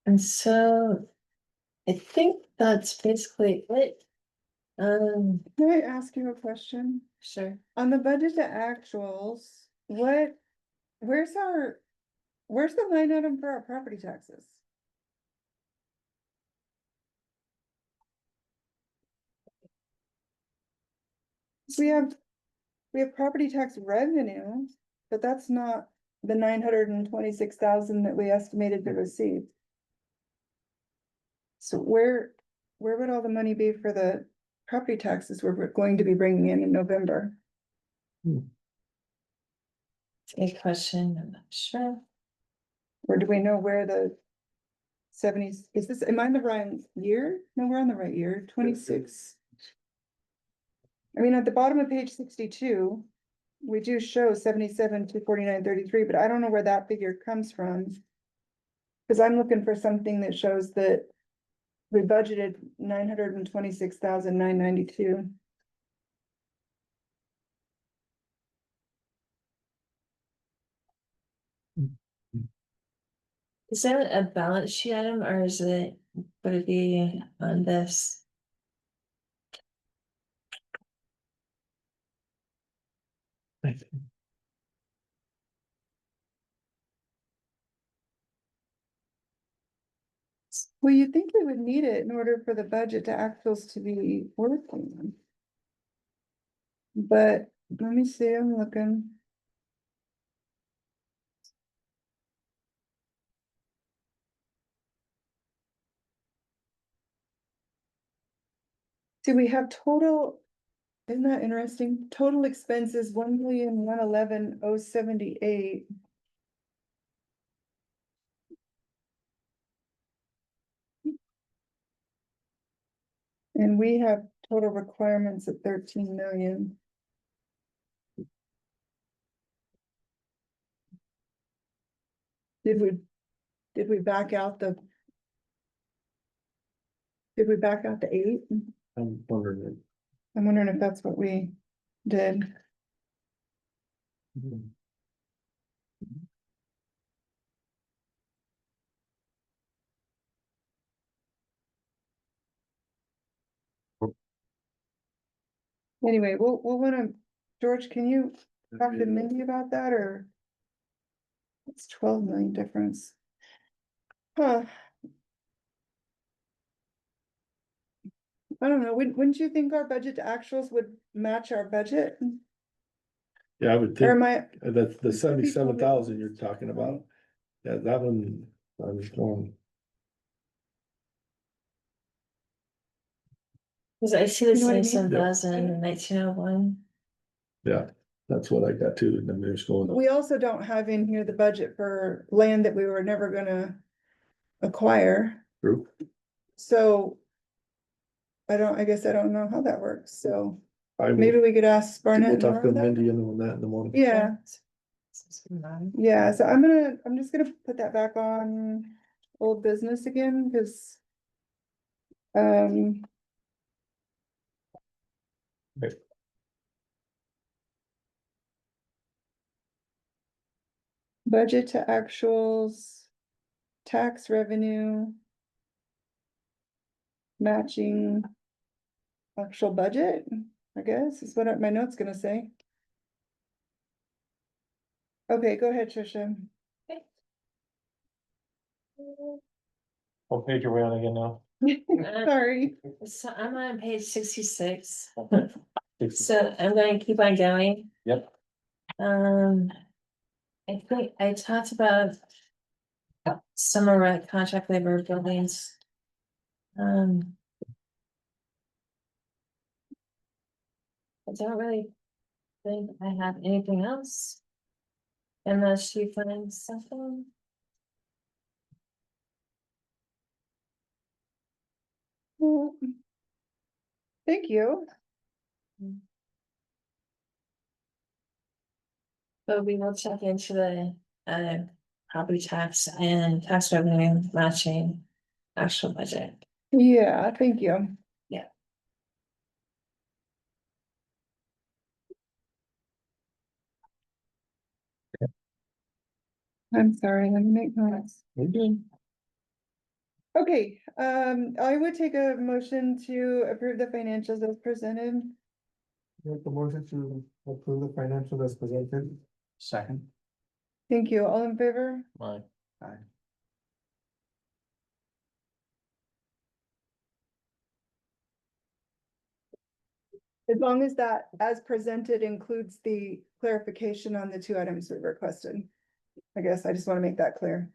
And so I think that's basically it. Can I ask you a question? Sure. On the budget to actuals, where's the line item for our property taxes? We have property tax revenue, but that's not the 926,000 that we estimated to receive. So where would all the money be for the property taxes we're going to be bringing in November? a question, I'm not sure. Or do we know where the 70s, is this, am I in the right year? No, we're on the right year, 26. I mean, at the bottom of page 62, we do show 77 to 49.33, but I don't know where that figure comes from. Cause I'm looking for something that shows that we budgeted 926,992. Is that a balance sheet item or is it, would it be on this? Well, you'd think we would need it in order for the budget to actuals to be working. But let me see, I'm looking. See, we have total, isn't that interesting? Total expenses, 1,111,078. And we have total requirements of 13 million. Did we back out the? Did we back out the 8? I'm wondering. I'm wondering if that's what we did. Anyway, we'll wanna, George, can you talk to Mindy about that, or? It's 12 million difference. Huh. I don't know, wouldn't you think our budget to actuals would match our budget? Yeah, I would Or think, am I, that's the It could be 77,000 you're talking about. Yeah, that one, I was going, Cause I see the You know what I mean? 77,000 in 1901. yeah, that's what I got too, and then there's going. we also don't have in here the budget for land that we were never gonna acquire, Through. so. I guess I don't know how that works, so I maybe will, we could ask Barnett. we'll talk to tomorrow then? Mindy on that in the morning. Yeah, yeah, so I'm just gonna put that back on old business again, cause. Um. Okay. Budget to actuals. Tax revenue. Matching. Actual budget, I guess, is what my note's gonna say. Okay, go ahead, Trisha. What page are we on again now? Sorry. So I'm on page 66. So I'm going to keep on going. Yep. I think I talked about summer rec contract labor buildings. I don't really think I have anything else. Unless you find something. Well, thank you. But we will check into the property tax and tax revenue matching actual budget. Yeah, thank you. Yeah. I'm sorry, let me make notes. We're good. Okay, I would take a motion to approve the financials as presented. Make the motion to approve the financial as presented. Second. Thank you. All in favor? Fine. Aye. As long as that as presented includes the clarification on the 2 items we requested. I guess I just want to make that clear.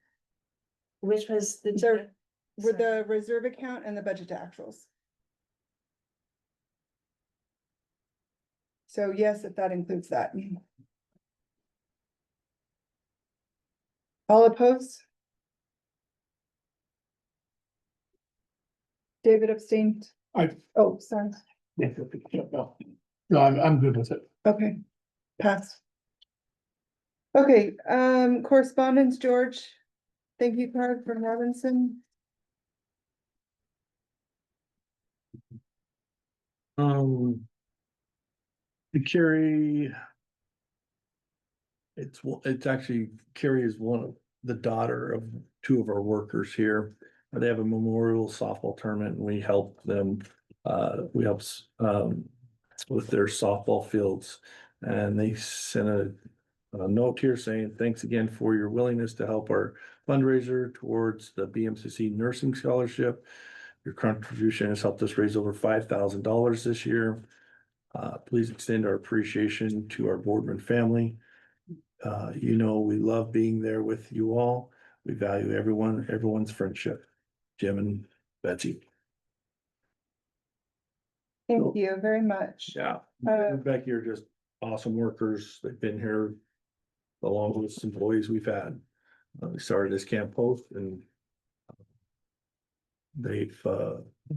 Which was the. There- With the reserve account and the budget to actuals. So yes, if that includes that. All opposed? David abstained. I- Oh, sorry. No, I'm good with it. Okay, pass. Okay, correspondence, George. Thank you card from Robinson. Carrie. It's actually, Carrie is one of the daughter of two of our workers here. They have a memorial softball tournament and we help them, we help, with their softball fields. And they sent a note here saying, thanks again for your willingness to help our fundraiser towards the BMCC Nursing Scholarship. Your contribution has helped us raise over $5,000 this year. Please extend our appreciation to our Boardman family. You know, we love being there with you all. We value everyone's friendship. Jim and Betsy. Thank you very much. Yeah. Uh, Becky are just awesome workers. They've been here the longest employees we've had. They started as camp host and they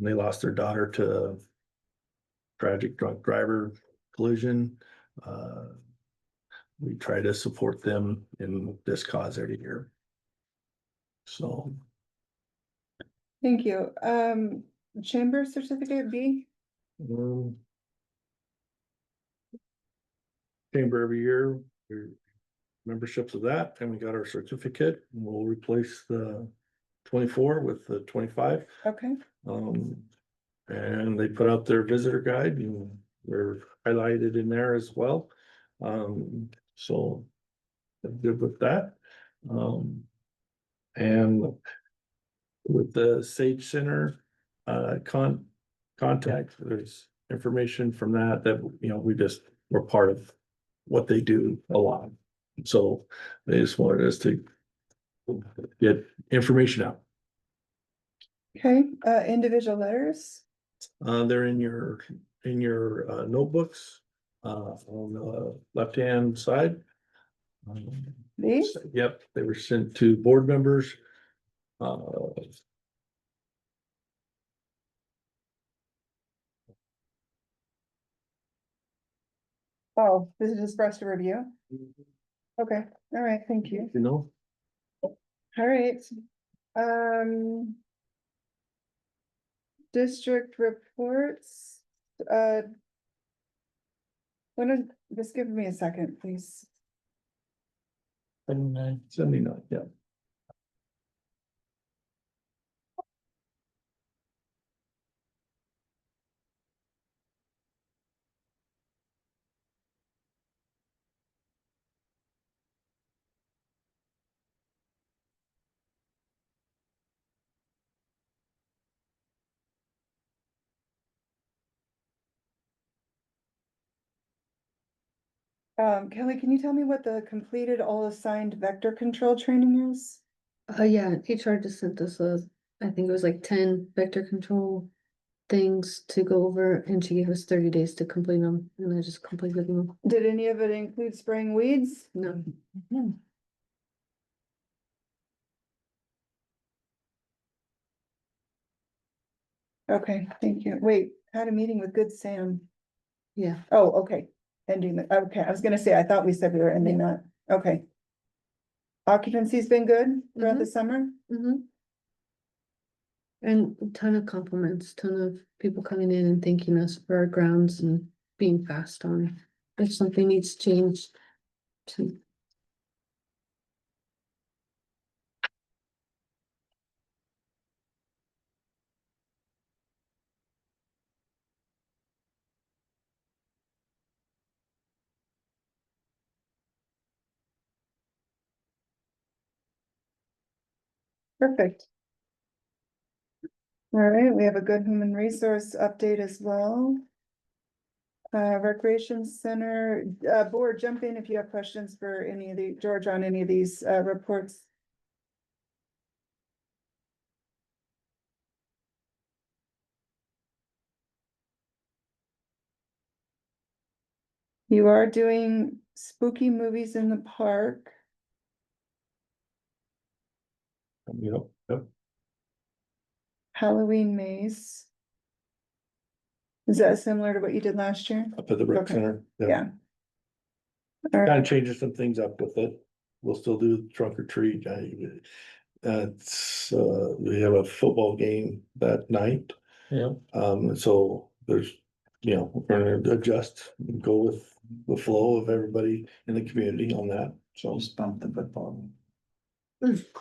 lost their daughter to tragic drunk driver collision. We try to support them in this cause every year. So. Thank you. Chamber certificate B? Chamber every year, we're memberships of that, and we got our certificate, and we'll replace the 24 with the 25. Okay, And they put out their visitor guide and we're highlighted in there as well. So I'm good with that. And with the Sage Center, contact, there's information from that, you know, we're part of what they do a lot. So they just wanted us to get information out. okay, individual letters. They're in your notebooks, on the left-hand side. These? Yep, they were sent to board members. Oh, this is just for us to review? Okay, all right, thank you. You know, All right. Um. District reports, just give me a second, please. 79, yeah. Kelly, can you tell me what the completed all assigned vector control training is? Yeah, HR just sent us I think it was like 10 vector control things to go over, and she gave us 30 days to complete them, and I just completed them. Did any of it include spraying weeds? No, Okay, thank you. Wait, had a meeting with Good Sam. yeah, Oh, okay, ending the, okay, I was gonna say, I thought we said we were ending that, okay. Occupancy's been good throughout the summer? mm-hmm. And a ton of compliments, ton of people coming in and thanking us for our grounds and being fast on if something needs changed. To Perfect. All right, we have a good human resource update as well. Recreation Center, board, jump in if you have questions for any of the, George, on any of these, reports. You are doing spooky movies in the park. Yep. Halloween maze. Is that similar to what you did last year? Up at the rec Okay. center. Yeah. All Kind right. of changes some things up with it. We'll still do trunk or treat. We have a football game that night. Yeah. So there's, we're gonna adjust, and go with the flow of everybody in the community on that, so. Just bump the football.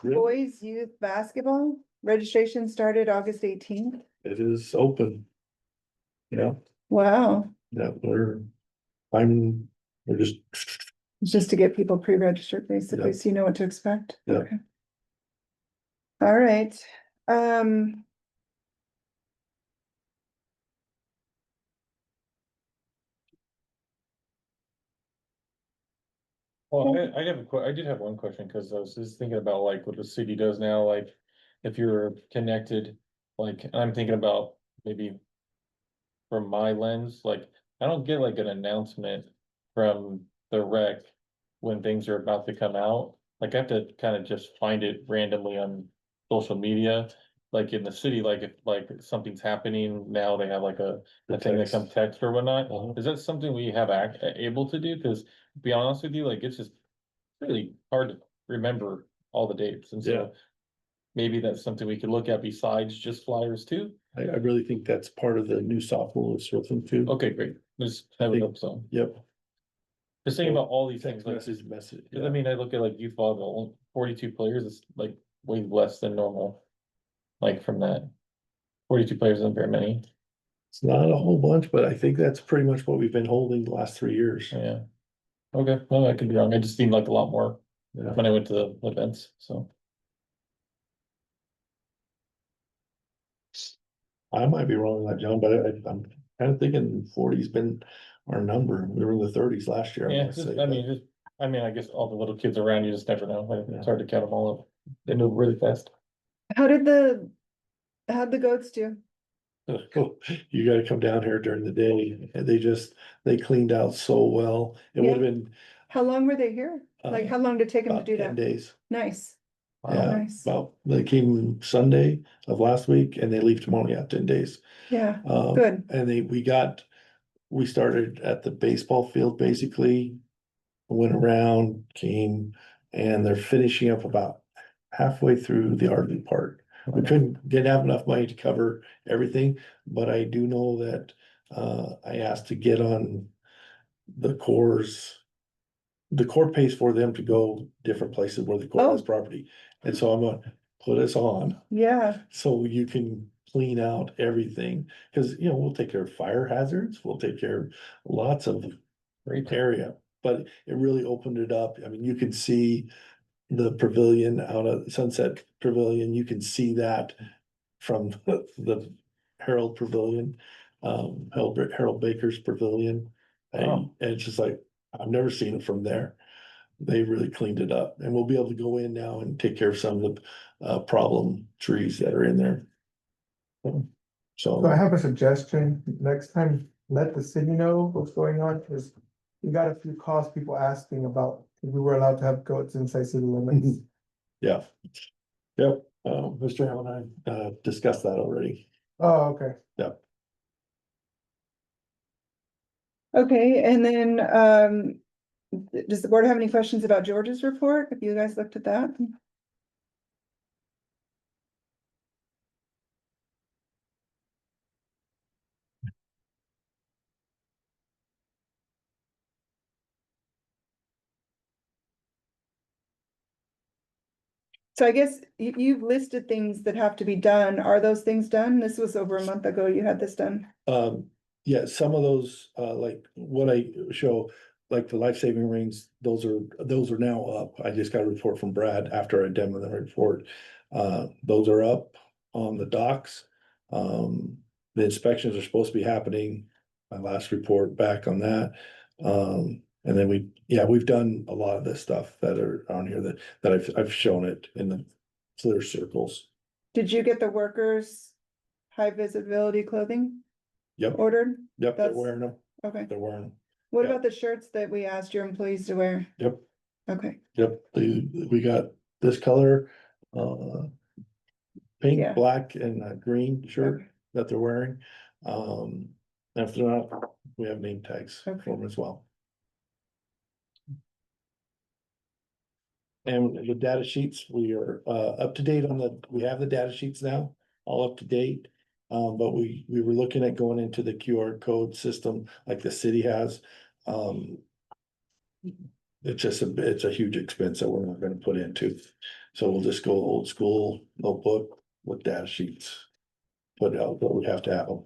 Boys youth basketball registration started August 18th. It is open. Yeah, Wow. yeah, we're just, It's just to get people pre-registered basically, Yeah. so you know what to expect. Yeah. Okay. All right, Well, I have I did have one question, because I was just thinking about like what the city does now, like. If you're connected, like, I'm thinking about maybe. From my lens, like, I don't get like an announcement from the rec. When things are about to come out, like, I have to kind of just find it randomly on social media. Like in the city, like if like something's happening now, they have like a thing that comes text or whatnot. Uh-huh. Is that something we have able to do? Cause to be honest with you, like, it's just really hard to remember all the dates, and Yeah. so. Maybe that's something we could look at besides just flyers too. I really think that's part of the new software is something too. Okay, great. I would hope so. Yep. Just thinking about all these Text things, like, message. cause I mean, I look at like youth volleyball, 42 players is like way less than normal. Like from that, 42 players isn't very many, It's not a whole bunch, but I think that's pretty much what we've been holding the last 3 years. yeah. Okay, well, I could be wrong, it just seemed like a lot more Yeah. when I went to the events, so. I might be wrong on that, John, but I'm kind of thinking 40's been our number. We were in the 30s last year. Yeah, wanna say, I mean, I guess all the little kids around, you just never know, like, Yeah. it's hard to count them all up, they move really fast. how'd the goats do? but you gotta come down here during the day, and they cleaned out so well. It would have been How long were they here? Like, Uh, how long did it take them to about do 10 that? days. Nice. Yeah, Nice. about, they came Sunday of last week and they leave tomorrow, 10 days. Yeah, Um, good. And we started at the baseball field, basically. Went around, came, and they're finishing up about halfway through the RV park. We didn't have enough money to cover everything, but I do know that, I asked to get on the Corps. The Corps pays for them to go different places where the Corps has Oh. property, and so I'm gonna put us on. Yeah, So you can clean out everything, cause we'll take care of fire hazards, we'll take care of lots of Great. area. But it really opened it up. I mean, you can see the pavilion out of Sunset Pavilion, you can see that from the Harold Pavilion, Harold Baker's Pavilion. Wow. And it's just like, I've never seen it from there. They really cleaned it up, and we'll be able to go in now and take care of some of the problem trees that are in there. So I So, have a suggestion, next time, let the city know what's going on, because we got a few calls, people asking about if we were allowed to have goats inside city limits. yeah. Yep, Mr. Allen and I discussed that already. Oh, okay. okay, and then, does the board have any questions about George's report? Have you guys looked at that? So I guess you've listed things that have to be done. Are those things done? This was over a month ago you had this done. Yeah, some of those, like what I show, like the life-saving rings, those are now up. I just got a report from Brad after I demoed the report. Those are up on the docks. The inspections are supposed to be happening. My last report back on that. And then we've done a lot of this stuff that are on here that I've shown it in the clear circles. Did you get the workers' high visibility clothing Yep, ordered? they're That's- wearing them, Okay. they're wearing them. What Yeah. about the shirts that we asked your employees to wear? Yep. Okay, Yep, we got this color, pink, Yeah. black and green shirt Okay. that they're wearing. And if they're not, we have name tags for Okay. them as well. And the data sheets, we are up to date on we have the data sheets now, all up to date. But we were looking at going into the QR code system like the city has. It's a huge expense that we're not gonna put into. So we'll just go old school notebook with data sheets. Put out, but we have to have them.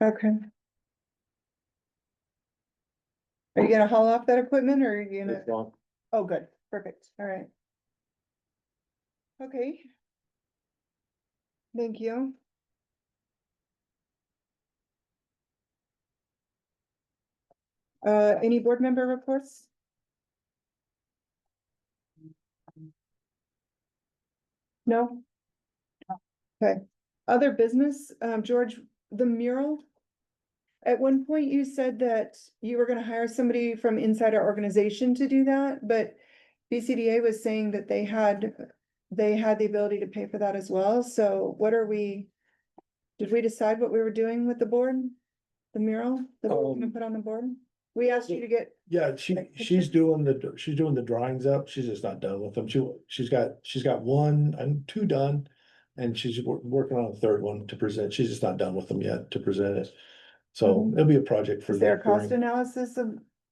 Okay. Are you gonna haul off that equipment or are you gonna? Oh, good, perfect, all right. Okay. Thank you. Any board member reports? No? Okay, other business, George, the mural. At one point you said that you were gonna hire somebody from inside our organization to do that, but BCDA was saying that they had the ability to pay for that as well, so what are we? Did we decide what we were doing with the board? The mural that we're gonna put on the board? We asked you to get, Yeah, she's doing the drawings up. She's just not done with them. She's got one and two done. And she's working on a third one to present. She's just not done with them yet to present it. So Mhm. it'll be a project for. is there a cost during- analysis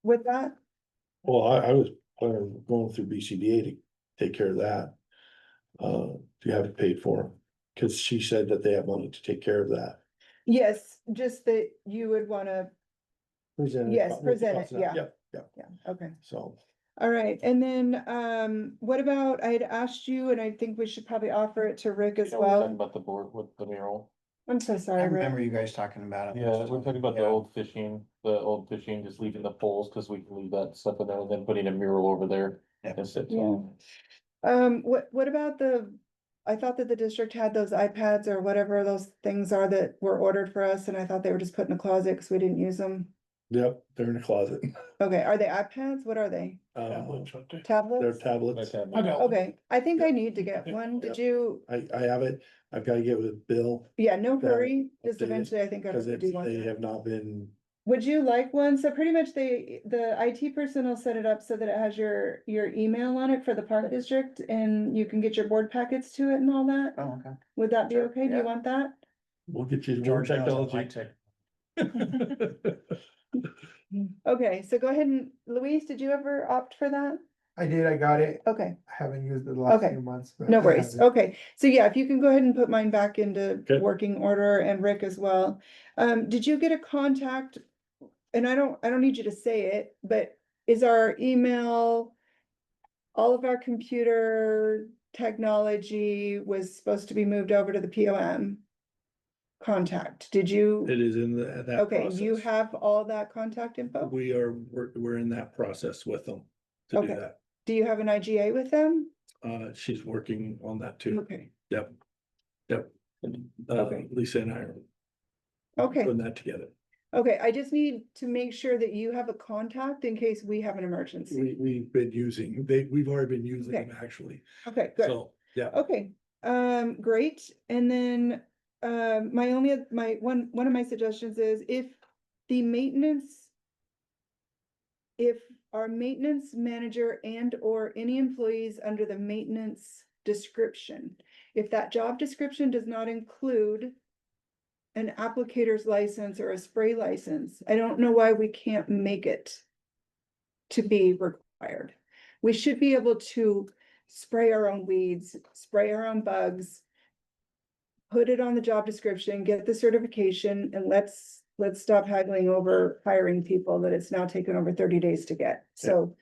with that? Well, I was planning on going through BCDA to take care of that. To have it paid for, cause she said that they have money to take care of that. Yes, just that you would wanna, Present it, Yes, what the present cost it, is. yeah. Yep, yeah, okay. so. All right, and then, what about, I had asked you, and I think we should probably offer it to Rick as Yeah, we're talking well. about the board with the mural. I'm so I sorry, Rick. remember you guys talking about it. Yeah, we're talking about the Yeah. old fishing, just leaving the poles, cause we can leave that stuff in there and then putting a mural over there. Yeah. Instead. Yeah. What about I thought that the district had those iPads or whatever those things are that were ordered for us, and I thought they were just put in a closet because we didn't use them. Yep, they're in the closet. Okay, are they iPads? What are they? Tablets, aren't they? They're Tablets? tablets. I got one. Okay, I think I need to get Yeah. one. Did Yeah. you? I have it. I've gotta get with Bill, Yeah, no That hurry. Just updated, eventually, I think I cause would do they one. have not been, Would you like one? So pretty much the IT person will set it up so that it has your email on it for the park district and you can get your board packets to it and all that. Oh, okay. Would that be Sure, okay? Do yeah. you want that? we'll get you. George knows I technology. like tech. Okay, so go ahead and Louise, did you ever opt for that? I did, I got it. Okay, I haven't used it the last Okay. few months. but no I worries. have it. Okay, so yeah, if you can go ahead and put mine back into Okay. working order and Rick as well. Did you get a contact? And I don't need you to say it, but is our email, all of our computer technology was supposed to be moved over to the POM contact? Did you? It is in that Okay, you process. have all that contact info? We're in that process with them to do Okay. that. Do you have an IGA with them? She's working on that too. Okay, Yep. Okay. Lisa and I are okay, putting that together. okay. I just need to make sure that you have a contact in case we have an emergency. We've been using, we've already been using Okay. them actually. Okay, good. So, yeah. Okay, great. And then, one of my suggestions is if the maintenance. If our maintenance manager and or any employees under the maintenance description, if that job description does not include an applicator's license or a spray license, I don't know why we can't make it to be required. We should be able to spray our own weeds, spray our own bugs, put it on the job description, get the certification, and let's stop haggling over hiring people that it's now taken over 30 days to get. So,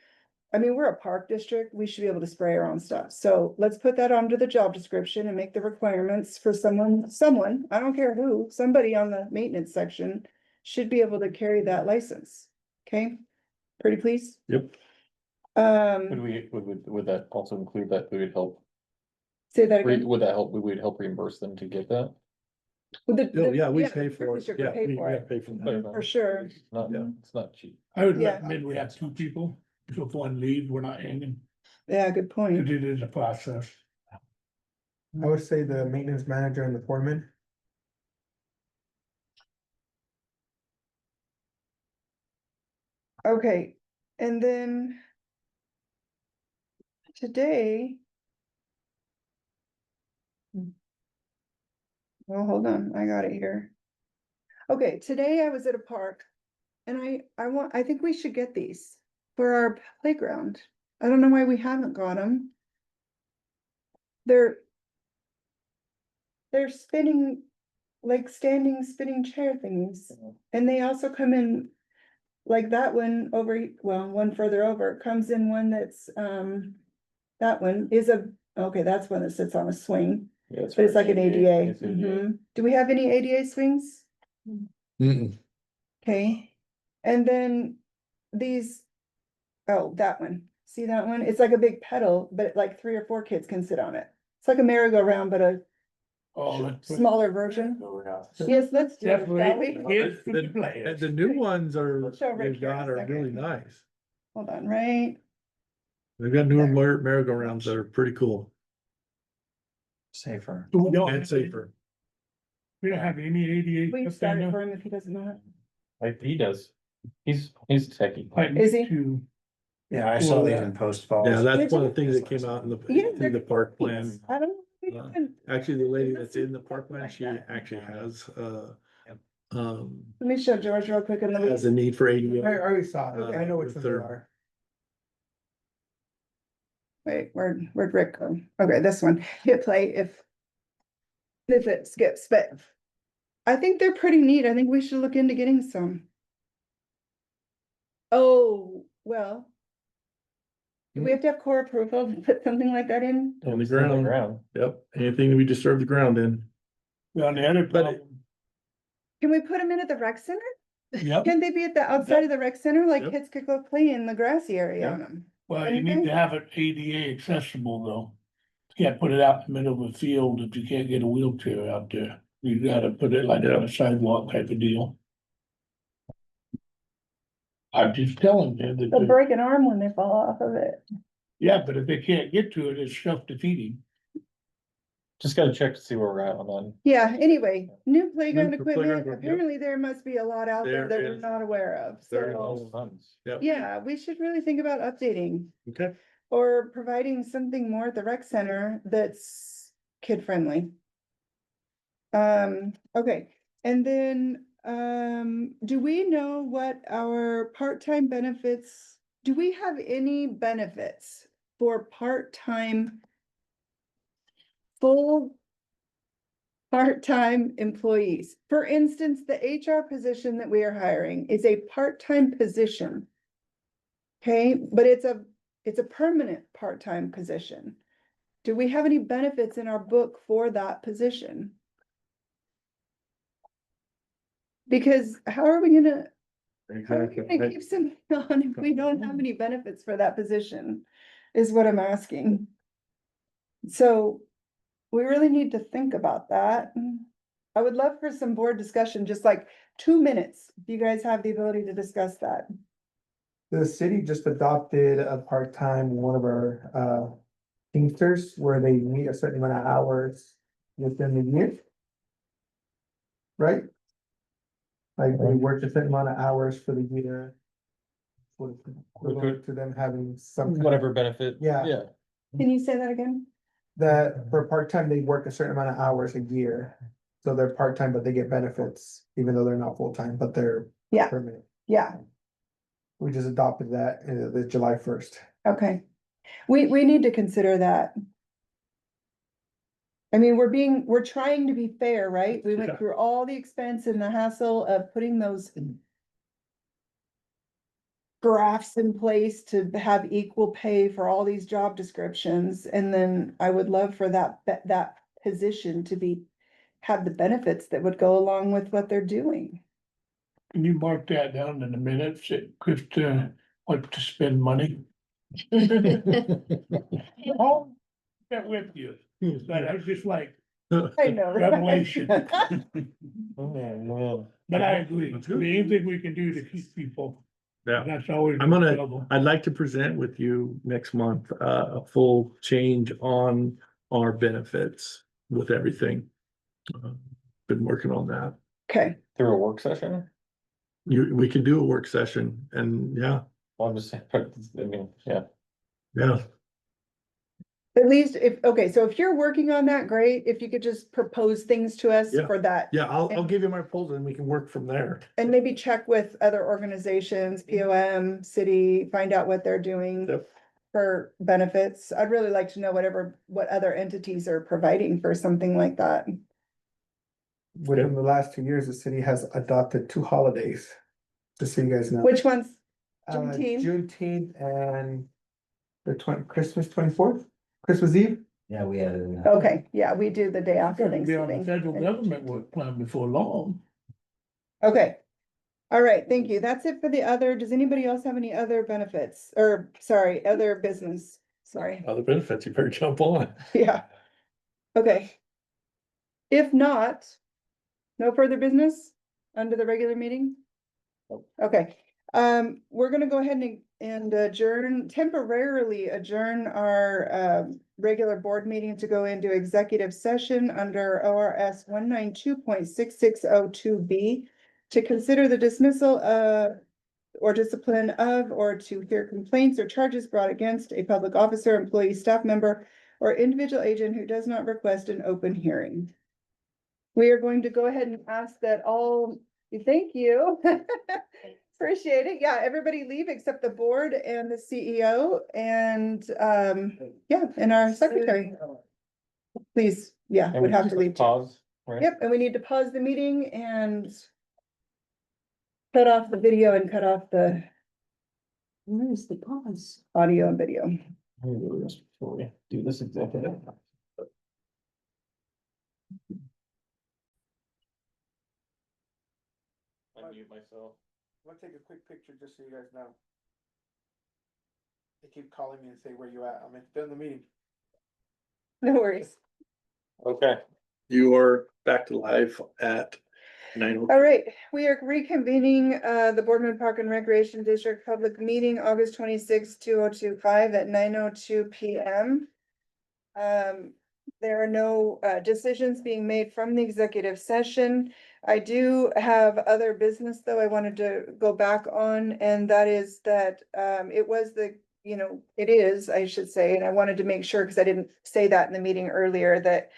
I mean, we're a park district, we should be able to spray our own stuff. So let's put that onto the job description and make the requirements for someone, I don't care who, somebody on the maintenance section should be able to carry that license. Okay, pretty please? Yep. Would that also include that we would help, Say that again. would that help, we would help reimburse them to get that? Oh, yeah, we the pay park for it. district would Yeah, pay we for it, pay for that. for sure. Not, Yeah. it's not cheap. I would Yeah. recommend we have two people, so if one leaves, we're not hanging, Yeah, good point. it is a process. I would say the maintenance manager and the foreman. Okay, and then today. Well, hold on, I got it here. Okay, today I was at a park and I think we should get these for our playground. I don't know why we haven't got them. They're spinning, like standing spinning chair things, and they also come in like that one over, well, one further over comes in one that's, that one is okay, that's one that sits on a swing, but it's like an ADA. It's ADA. Mhm. Do we have any ADA swings? Okay, and then these, oh, that one, see that one? It's like a big pedal, but like 3 or 4 kids can sit on it. It's like a merry-go-round, but a Oh, that's smaller version. Yes, let's do it, shall definitely we? kids for the And players. the new ones are, We'll show Rick they've here in a got are second. really nice. Hold on, right? They've got newer merry-go-rounds that are pretty cool Safer. We don't and have, safer. we don't have any ADA. We up start there it now. for him if he doesn't know it. Like, he does. He's techie. I Is need he? to- Yeah, I saw Well, these yeah. in Post Falls. Yeah, that's Did one of you? the things that came out in Yeah, through the park plan. I don't know. We Uh, haven't- Actually, the lady It that's doesn't in the park look plan, like she that. actually has, Let me show George real quick and has a then need for I ADA. already saw it. I know which with ones they their- are. wait, where'd Rick go? Okay, this one, hit play if it skips, but I think they're pretty neat. I think we should look into getting some. Oh, well. Do we have to have core approval to put something like that in? On the It's on ground. Yep, anything we disturb the ground in. Well, the other But problem, Can we put them in at the rec center? yep, Can they be at the outside of the rec center? Like Yep. kids could go play in the grassy area on them. well, you need to have it ADA accessible though. You can't put it out in the middle of a field if you can't get a wheelchair out there. You gotta put it like on a sidewalk type of deal. I'm just telling you They'll that, break an arm when they fall off of it. yeah, but if they can't get to it, it's self-defeating. Just gotta check to see where we're at on that. Yeah, anyway, new playground New equipment, playground, yep. apparently there must be a lot out there There that we're is. not aware of, There so. Tons. Yep. Yeah, we should really think about updating Okay. or providing something more at the rec center that's kid friendly. Okay, and then, do we know what our part-time benefits, do we have any benefits for part-time? Full part-time employees. For instance, the HR position that we are hiring is a part-time position. Okay, but it's a permanent part-time position. Do we have any benefits in our book for that position? Because how are we gonna keep somebody on if we don't have any benefits for that position? Is what I'm asking. So we really need to think about that. I would love for some board discussion, just like 2 minutes, if you guys have the ability to discuss that. The city just adopted a part-time, one of our teamsters, where they meet a certain amount of hours within the year. Right? Like they work a certain amount of hours for the year. To them having some. kind of- Whatever benefit. Yeah. Yeah. Can you say that again? That for part-time, they work a certain amount of hours a year. So they're part-time, but they get benefits, even though they're not full-time, but they're Yeah. permanent. Yeah, We just adopted that the July 1st. okay. We need to consider that. I mean, we're trying to be fair, right? We went Yeah. through all the expense and the hassle of putting those graphs in place to have equal pay for all these job descriptions. And then I would love for that position to have the benefits that would go along with what they're doing. Can you mark that down in the minutes that Krista wants to spend money? Oh, that with you, but I was just like, I know. right? Revelation. Oh, man. but I agree, anything we can do to keep people, Yeah, that's always. I'm gonna- available. I'd like to present with you next month, a full change on our benefits. with everything. Been working on that. Okay, Through a work session? We can do a work session and yeah, Well, I'm just saying, I mean, yeah. yeah, at least okay, so if you're working on that, great, if you could just propose things to us Yeah. for that. yeah, I'll give you my proposal and we can work from there. And maybe check with other organizations, POM, city, find out what they're doing Yep. for benefits. I'd really like to know what other entities are providing for something like that. Within the last 2 years, the city has adopted 2 holidays. Just so you guys know. Which ones? Uh, Juneteenth? Juneteenth and the Christmas 24th, Christmas Eve. Yeah, we had. Okay, yeah, we do the day after Gonna be on the Thanksgiving. federal government work plan before long. Okay. All right, thank you. That's it for the other. Does anybody else have any other benefits? Or, sorry, other business? Sorry. Other benefits, you better jump on. Yeah. Okay. If not, no further business under the regular meeting? Okay, we're gonna go ahead and temporarily adjourn our regular board meeting to go into executive session under ORS 192.6602B to consider the dismissal or discipline of, or to hear complaints or charges brought against a public officer, employee, staff member, or individual agent who does not request an open hearing. We are going to go ahead and ask that all, thank you. Appreciate it. Yeah, everybody leave except the board and the CEO and, yeah, and our secretary. Please, yeah, And would we have to just leave. pause, right? Yep, and we need to pause the meeting and cut off the video and cut off the Where is the pause? audio and video. Let me do this before we do this executive. Unmute myself. I'm gonna take a quick picture just so you guys know. They keep calling me and say where you at. I'm in the meeting. No worries. Okay. You are back to live at 9:00. All right, we are reconvening the Boardman Park and Recreation District Public Meeting, August 26, 2025 at 9:02 PM. There are no decisions being made from the executive session. I do have other business, though, I wanted to go back on, and that is that it was it is, I should say, and I wanted to make sure, because I didn't say that in the meeting earlier, that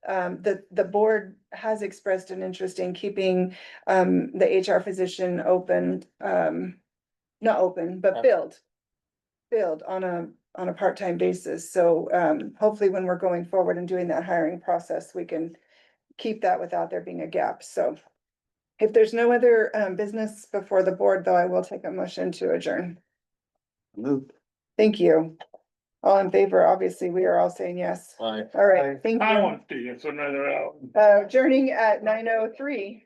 the board has expressed an interest in keeping the HR position open, not open, but filled on a part-time basis. So hopefully when we're going forward and doing that hiring process, we can keep that without there being a gap. So if there's no other business before the board, though, I will take a motion to adjourn. Move. Thank you. All in favor, obviously, we are all saying yes. Bye. All right, thank I you. want to, it's another out. Adjourning at 9:03.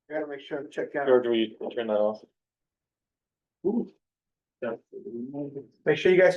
Gotta make sure to check out. Or do we turn that off? Make sure you guys